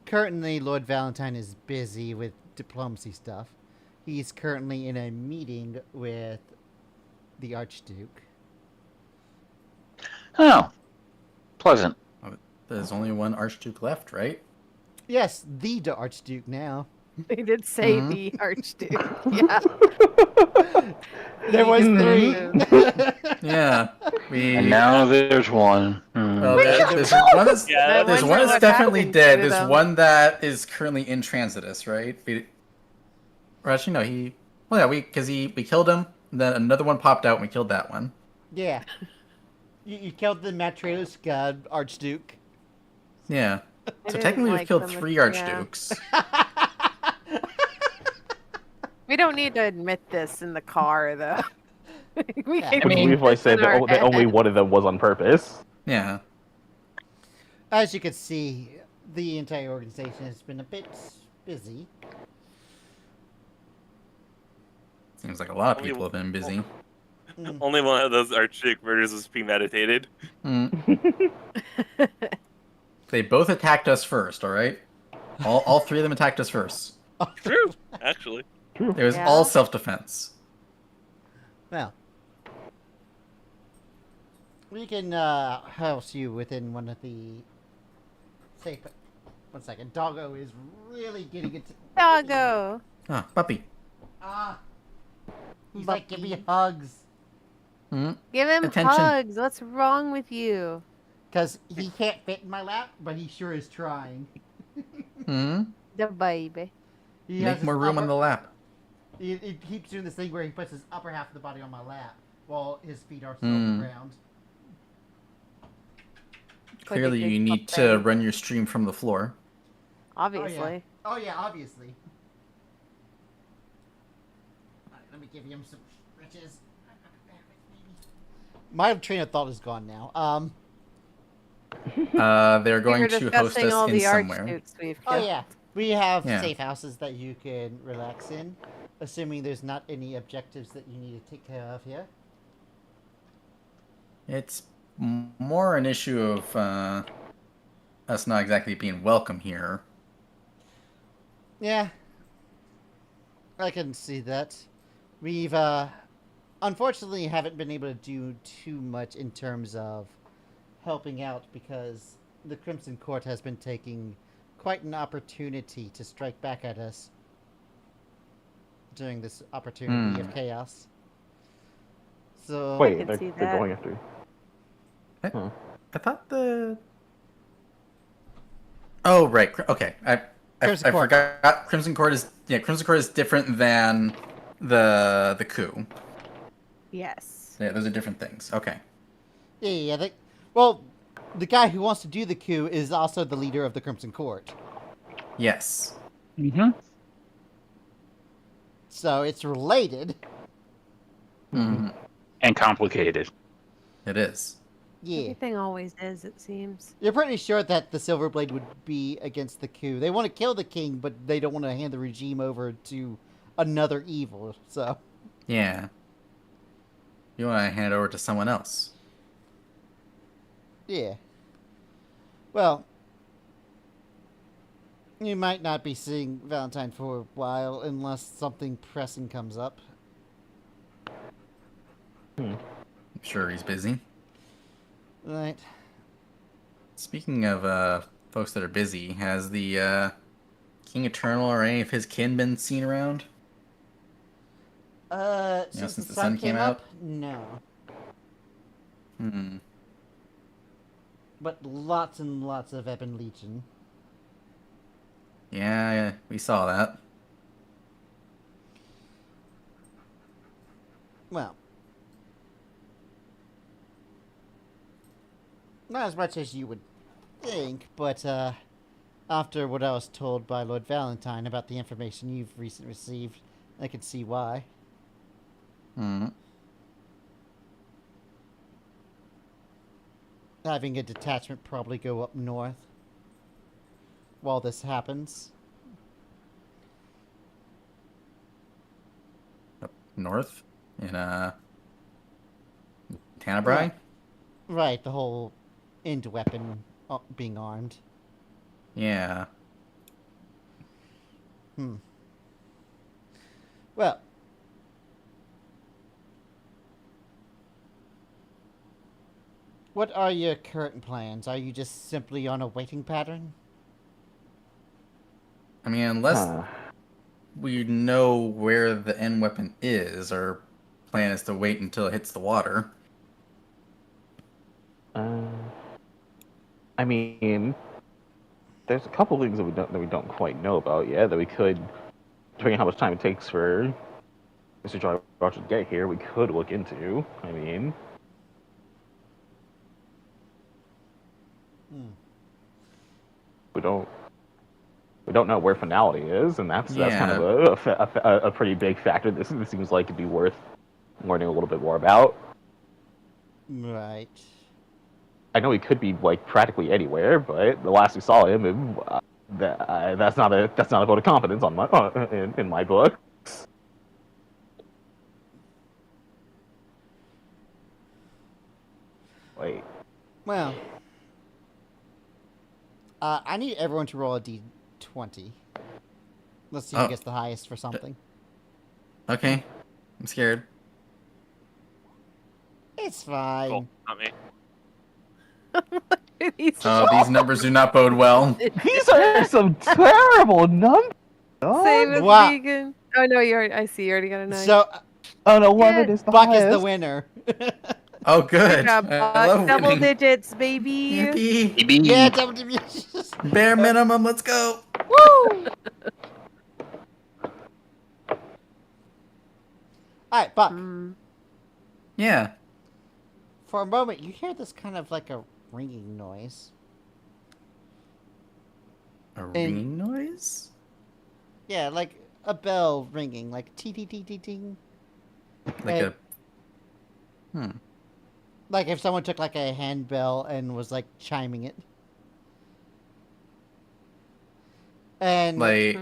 Currently, Lord Valentine is busy with diplomacy stuff. He's currently in a meeting with the Archduke. Oh. Pleasant. There's only one Archduke left, right? Yes, the Archduke now. They did say Mhm. the Archduke. Yeah. There was Mhm. 3. Yeah. We. And now there's one. Well, Hmm. there's one that's, Yeah, there's I one wonder that's what definitely happened dead. to There's them. one that is currently in Transitus, right? Or actually, no, he. Well, yeah, because we killed him. And then another one popped out, and we killed that one. Yeah. You killed the Matryoshka Archduke. Yeah. So didn't technically, we've like killed them, 3 yeah. archdukes. We don't need to admit this in the car, though. We Yeah. can I mean, keep believe I this said in our that only head. one of them was on purpose. Yeah. As you can see, the entire organization has been a bit busy. Seems like a lot of Only- people have been busy. Only one of those archaic murders was premeditated. Mm. They both attacked us first, alright? All 3 of them attacked us first. True, actually. True. It was Yeah. all self-defense. Well, we can house you within one of the safe. 1 second. Doggo is really getting it. Doggo. Ah, puppy. He's like, give me Puppy. hugs. Hmm? Give him Attention. hugs. What's wrong with you? Because he can't fit in my lap, but he sure is trying. Hmm? The baby. He has Make his more room on the lap. He keeps doing this thing where he puts his upper half of the body on my lap while his feet are still on the ground. Clearly, good you need puppy. to run your stream from the floor. Obviously. Oh yeah, obviously. Alright, let me give him some stretches. My train of thought is gone now. They're We going were to host discussing us all in the somewhere. archdukes we've Oh killed. yeah, we have Yeah. safe houses that you can relax in, assuming there's not any objectives that you need to take care of here. It's more an issue of us not exactly being welcome here. Yeah, I can see that. We've unfortunately haven't been able to do too much in terms of helping out because the Crimson Court has been taking quite an opportunity to strike back at us during this opportunity of chaos. So Wait, can they're see that. going after. I thought the. Oh right, okay. I Crimson Court. forgot. Crimson Court is different than the coup. Yes. Yeah, those are different things. Okay. yeah. Well, the guy who wants to do the coup is also the leader of the Crimson Court. Yes. Mm-hmm. So it's related. Mhm. And complicated. It is. Yeah. Everything always is, it seems. You're pretty sure that the Silverblade would be against the coup. They want to kill the king, but they don't want to hand the regime over to another evil. So Yeah. You want to hand it over to someone else. yeah. Well, you might not be seeing Valentine for a while unless something pressing comes up. I'm sure he's busy. Right. Speaking of folks that are busy, has the King Eternal or any of his kin been seen around? Since the sun came up, no. Hmm. But lots and lots of Ebon Legion. Yeah, we saw that. Well, not as much as you would think, but after what I was told by Lord Valentine about the information you've recently received, I can see why. Hmm. Having a detachment probably go up north while this happens. Up north in Tanabrai? Right, the whole end weapon being armed. Yeah. Well, what are your current plans? Are you just simply on a waiting pattern? I mean, unless we know where the end weapon is, our plan is to wait until it hits the water. I mean, there's a couple things that we don't quite know about yet that we could, depending on how much time it takes for Mr. Jolly Roger to get here, we could look into. I mean, we don't know where Finality is, and that's kind Yeah. of a pretty big factor. This seems like it'd be worth learning a little bit more about. Right. I know he could be like practically anywhere, but the last we saw him, that's not a vote of confidence on in my book. Wait. Well, I need everyone to roll a d20. Let's see who gets the highest for something. Okay. I'm scared. It's fine. Cool. Not me. These numbers do not bode well. These are some terrible numbers. Same as Wow. vegan. Oh no, I see. You already got a 9. So, an 11 is the Buck highest. is the winner. Oh, good. Good job, I Buck. love Double winning. digits, baby. Yippee. Yeah, double digits. Bare minimum. Let's go. Woo! Alright, Buck. Yeah. For a moment, you hear this kind of like a ringing noise. A ringing noise? Yeah, like a bell ringing, like ting. Like Like if someone took like a handbell and was like chiming it. And like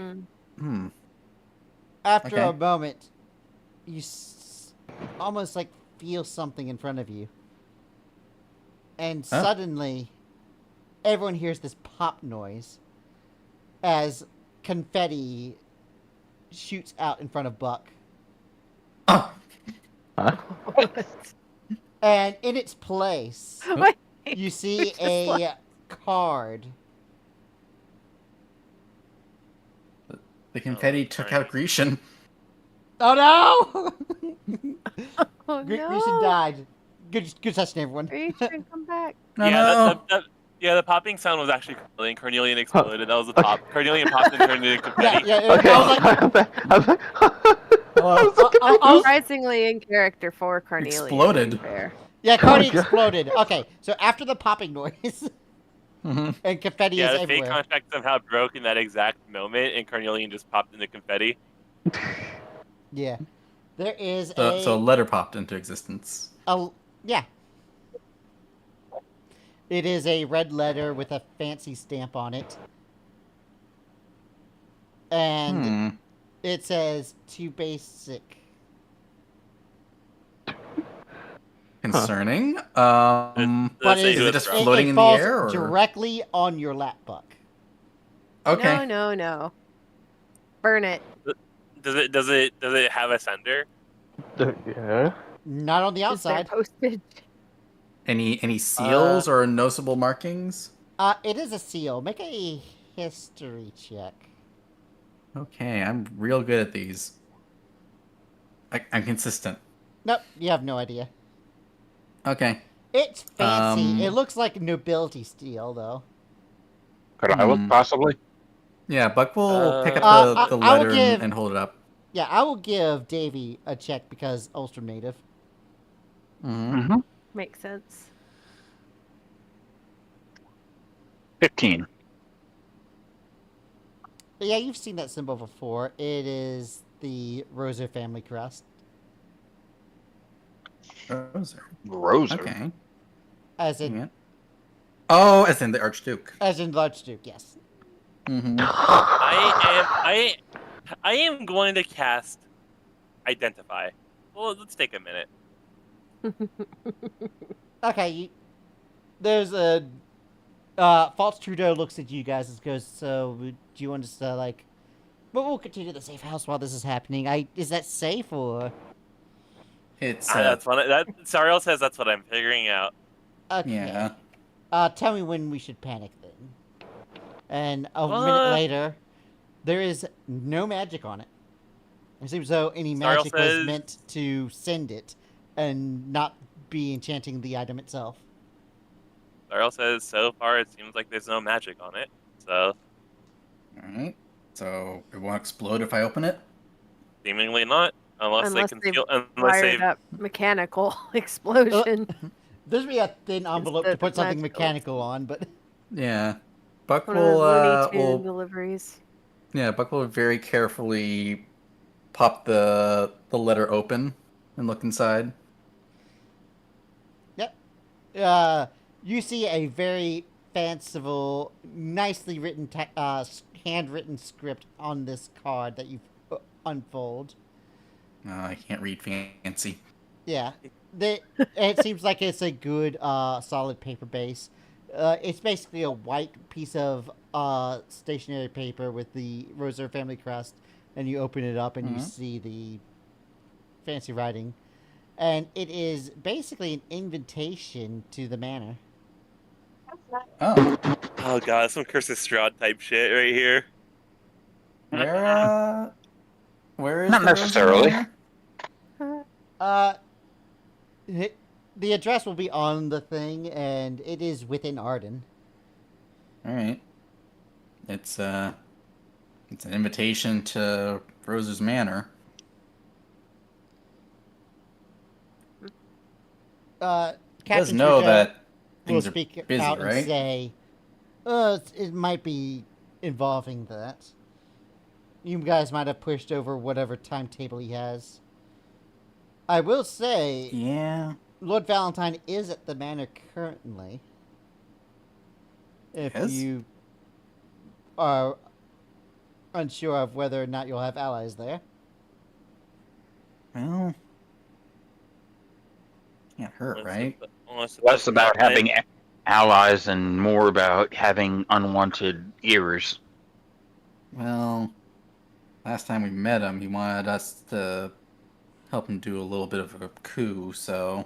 after okay. a moment, you almost like feel something in front of you. And suddenly, everyone hears this pop noise as confetti shoots out in front of Buck. Oh. Huh? And in its place, Wait, you see a card. The confetti took out Grecian. Oh no! oh, Grecian died. Good session, everyone. Grecian, come back. Yeah, the popping sound was actually Carnelian. Carnelian exploded. That was the pop. Carnelian popped and turned into confetti. Yeah. Okay. I was like, Surprisingly in character for Carnelian. Exploded. Fair. yeah, Cardi exploded. Okay, so after the popping noise and confetti Yeah, is the fake everywhere. contract somehow broke in that exact moment, and Carnelian just popped into confetti. Yeah, there is So a letter popped into existence. Yeah. It is a red letter with a fancy stamp on it. And it says, "Too basic." Concerning. But is it just it floating in the falls air? Or? directly on your lap, Buck. Okay. No. Burn it. Does it have a sender? Yeah. Not on the Is there outside. postage? Any seals or noticeable markings? It is a seal. Make a history check. Okay, I'm real good at these. I'm consistent. Nope, you have no idea. Okay. It's fancy. It looks like nobility steel, though. Could I look possibly? Yeah, Buck will pick up the I will letter give- and hold it up. Yeah, I will give Davey a check because Ulster native. Mm-hmm. Makes sense. 15. But yeah, you've seen that symbol before. It is the Roser family crest. Roser. Okay. As in, Yeah. Oh, as in the Archduke. as in the Archduke, yes. Mm-hmm. I am going to cast Identify. Well, let's take a minute. Okay, there's a False Trudeau looks at you guys and goes, "So, do you want us to like? But we'll continue the safe house while this is happening. Is that safe or?" It's That's what Sariel says. That's what I'm figuring out. Okay. yeah. Tell me when we should panic then. And a minute later, there is no magic on it. It seems as though any magic was meant to send it and not be enchanting the item itself. Sariel says, so far it seems like there's no magic on it. So, Alright. So it won't explode if I open it? seemingly not. Unless they wired up mechanical explosion. There's be a thin envelope to Instead put of something magical. mechanical on, but Yeah. Buck One of those Looney Tune will deliveries. yeah, Buck will very carefully pop the letter open and look inside. Yep. You see a very fanciful, nicely written, handwritten script on this card that you unfold. I can't read fancy. Yeah. It seems like it's a good, solid paper base. It's basically a white piece of stationery paper with the Roser family crest, and you open it up and you see the fancy writing. And it is basically an invitation to the manor. Oh, Oh god, some Curse of Strahd type shit right here. where is Not the necessarily. Rosen Manor? The address will be on the thing, and it is within Arden. All right. It's an invitation to Rose's Manor. Captain He does know Trudeau that will things are speak busy, out and right? say, it might be involving that. You guys might have pushed over whatever timetable he has. I will say, Yeah. Lord Valentine is at the manor currently. If Yes? you are unsure of whether or not you'll have allies there. Well, can't hurt, right? Less about having allies and more about having unwanted ears. Well, last time we met him, he wanted us to help him do a little bit of a coup, so...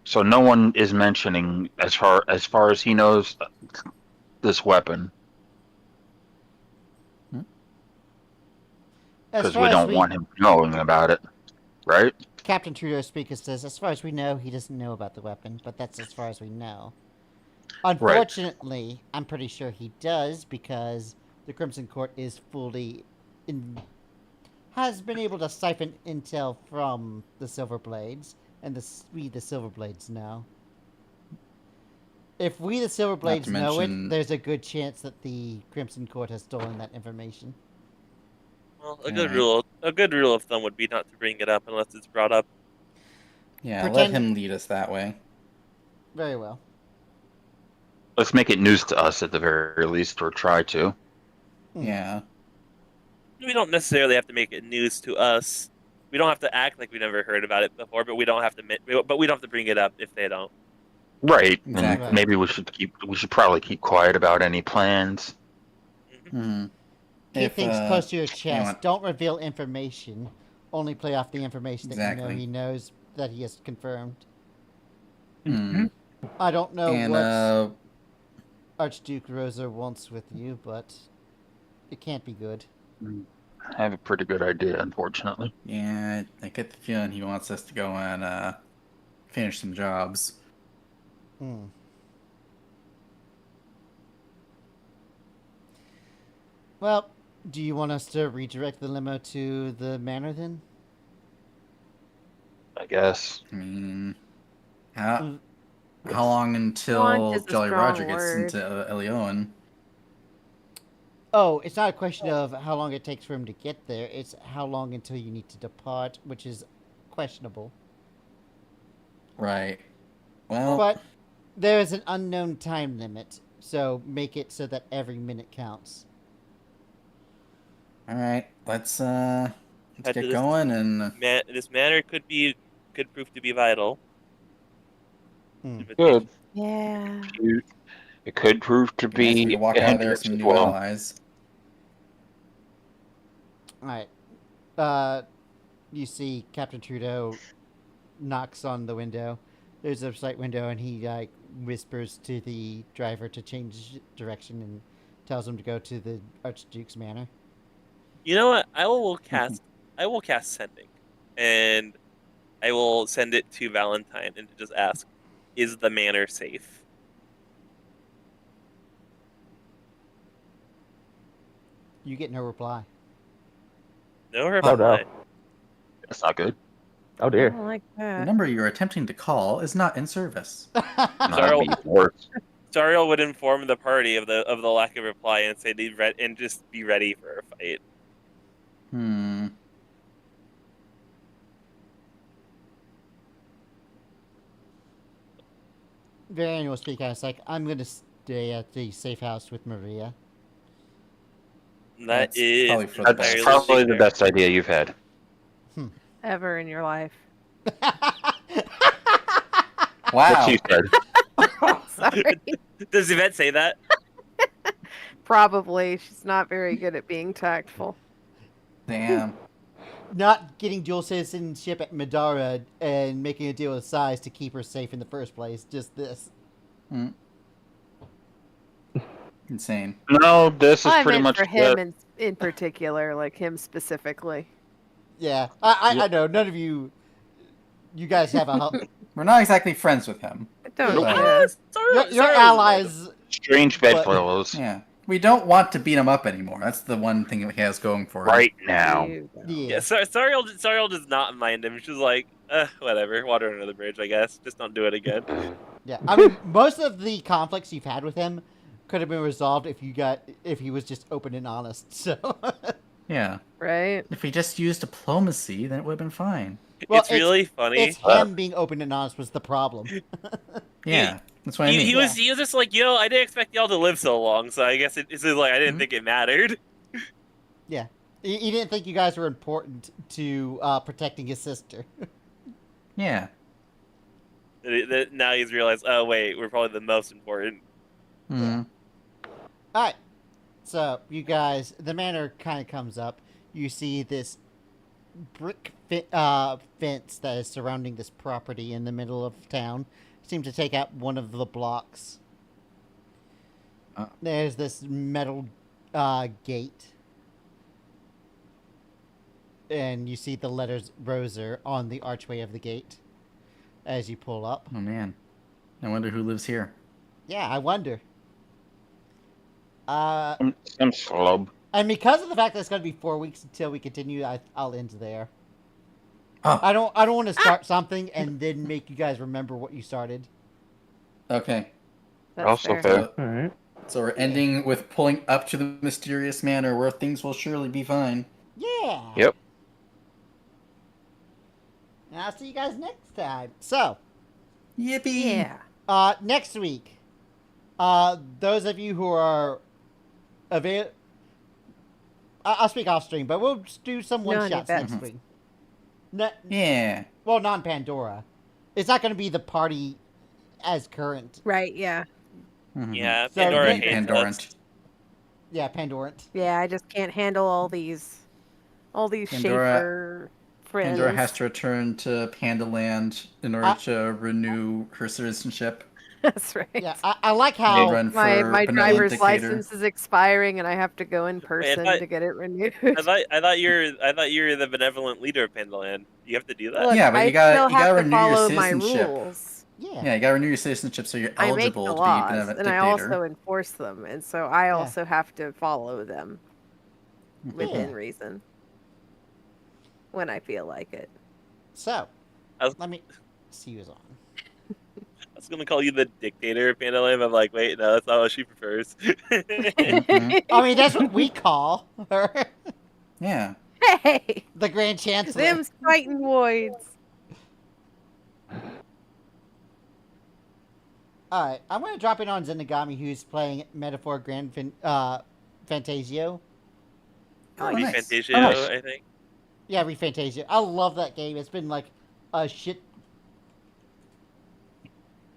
So no one is mentioning, as far as he knows, this weapon. Because we don't want him knowing about it, right? Captain Trudeau Speaker says, as far as we know, he doesn't know about the weapon, but that's as far as we know. Unfortunately, I'm pretty sure he does, because the Crimson Court is has been able to siphon intel from the Silver Blades, and the Silver Blades know. If we, the Silver Blades, know it, there's a good chance that the Crimson Court has stolen that information. Well, a good rule of thumb would be not to bring it up unless it's brought up. Yeah, let him lead us that way. Very well. Let's make it news to us at the very least, or try to. Yeah. We don't necessarily have to make it news to us. We don't have to act like we never heard about it before, but we don't have to bring it up if they don't. Right. Exactly. And maybe we should probably keep quiet about any plans. Mm-hmm. Keep things close to your chest. Don't reveal information. Only play off the information that you know he knows that he has confirmed. Mm-hmm. I don't know what Archduke Rosa wants with you, but it can't be good. I have a pretty good idea, unfortunately. Yeah, I get the feeling he wants us to go and finish some jobs. Well, do you want us to redirect the limo to the manor then? I guess. I mean, how long until Jolly Roger gets into Elioan? Oh, it's not a question of how long it takes for him to get there. It's how long until you need to depart, which is questionable. Right. Well, but there is an unknown time limit, so make it so that every minute counts. All right, let's get going. And this manor could prove to be vital. Good. Yeah. It could prove to be. We walk out of there with some new allies. All right. You see Captain Trudeau knocks on the window. There's a slight window, and he whispers to the driver to change direction and tells him to go to the Archduke's manor. You know what? I will cast sending, and I will send it to Valentine and just ask, "Is the manor safe?" You get no reply. No reply. Oh, no. That's not good. Oh dear. I don't like that. The number you're attempting to call is not in service. So Stariel would inform the party of the lack of reply and say and just be ready for a fight. Varian will speak out. It's like, I'm going to stay at the safe house with Maria. That's Is probably for the That's best. probably the best idea you've had. Ever in your life. What Wow. she said. Sorry. Does Yvette say that? Probably. She's not very good at being tactful. Damn. Not getting dual citizenship at Madara and making a deal with Size to keep her safe in the first place. Just this. Insane. No, this is I pretty meant much for him it. in particular, like him specifically. Yeah, I know. None of you guys have a... We're not exactly friends with him. I don't Nope. know. Your allies... Strange But- bedfellows Yeah. We don't want to beat him up anymore. That's the one thing that he has going for him. right now. Yeah, Sariel does not mind him. She's like, whatever, water under the bridge, I guess. Just don't do it again. Yeah, I mean, most of the conflicts you've had with him could have been resolved if he was just open and honest. So... Yeah. Right? If he just used diplomacy, then it would have been fine. Well, it's really funny. It's him being open and honest was the problem. Yeah. That's what I mean. He was just like, I didn't expect y'all to live so long, so I guess it's just like I didn't think it mattered. Yeah. He didn't think you guys were important to protecting his sister. Yeah. Now he's realized, oh wait, we're probably the most important. Mm-hmm. Alright. So, you guys, the manor kind of comes up. You see this brick fence that is surrounding this property in the middle of town. Seems to take out one of the blocks. There's this metal gate. And you see the letters Roser on the archway of the gate as you pull up. Oh, man. I wonder who lives here. Yeah, I wonder. Some schlub. And because of the fact that it's going to be 4 weeks until we continue, I'll end there. Oh. I don't want to start something and then make you guys remember what you started. Okay. That's Also fair. fair. All right. So we're ending with pulling up to the mysterious manor where things will surely be fine. Yeah. Yep. And I'll see you guys next time. So, Yippee! Yeah. next week, those of you who are available, I'll speak off stream, but we'll do some one-shots Non-event. next week. Yeah. Well, non-Pandora. It's not going to be the party as current. Right, yeah. Mhm. Yeah, So Pandora then- hates Pandorant. us. Yeah, Pandorant. Yeah, I just can't handle all these Pandora- Schaefer friends. Pandora has to return to Pandaland in order to renew her citizenship. That's right. Yeah, I like They how... run for My benevolent driver's dictator. license is expiring, and I have to go in person thought- to get it renewed. I thought you were the benevolent leader of Pandaland. You have to do that. Look, Yeah, but I you gotta- still you gotta have to renew your follow my citizenship. rules. Yeah. Yeah, you gotta renew your citizenship so you're I make eligible the to be laws, benevolent and I dictator. also enforce them, and so I also have to follow them within reason when I feel like it. So, I was- let me see who's on. I was gonna call you the dictator of Pandaland, but I'm like, wait, no, that's not what she prefers. Mhm. I mean, that's what we call her. Yeah. The Grand Chancellor. Them's fighting voids. Alright, I'm going to drop in on Zenigami, who's playing Metaphor Grand Fantasio. Oh, Be nice. Fantasia, Oh, nice. I think. Yeah, Refantasia. I love that game. It's been like a shit...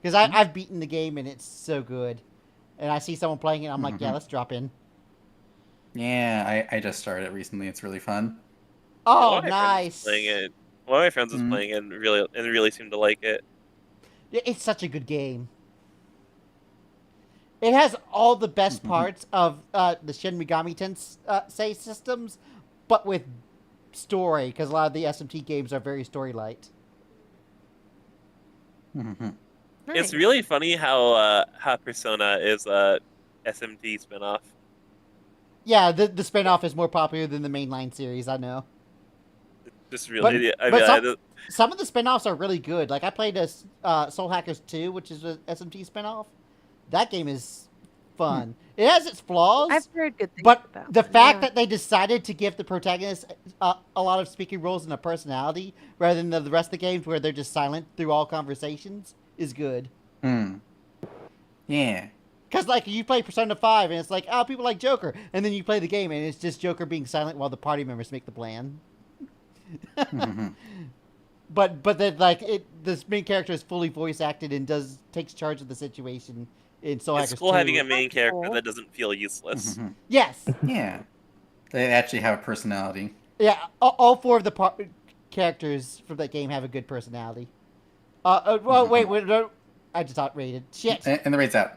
Because I've beaten the game and it's so good. And I see someone playing it, I'm like, yeah, let's drop in. Yeah, I just started it recently. It's really fun. Oh, One of my friends nice. was playing it. One of my friends was playing it and really seemed to like it. Yeah, it's such a good game. It has all the best parts of the Shin Megami Tensei systems, but with story, because a lot of the SMT games are very story-light. Mhm. It's really funny how Persona is a SMT spinoff. Yeah, the spin-off is more popular than the mainline series, I know. Just really, Some of the spin-offs are really good. Like, I played Soul Hackers 2, which is an SMT spin-off. That game is fun. It has its flaws. I've heard good things But about the it, fact yeah. that they decided to give the protagonist a lot of speaking roles and a personality, rather than the rest of the games where they're just silent through all conversations, is good. Yeah. Because, like, you play Persona 5, and it's like, oh, people like Joker. And then you play the game, and it's just Joker being silent while the party members make the plan. But then, like, this main character is fully voice acted and takes charge of the situation in Soul It's Hackers cool 2. having a main That's character cool. that doesn't feel useless. Yes. Yeah. They actually have a personality. Yeah, all 4 of the characters from that game have a good personality. Well, wait, no, I just outrated. Shit. And the rate's out.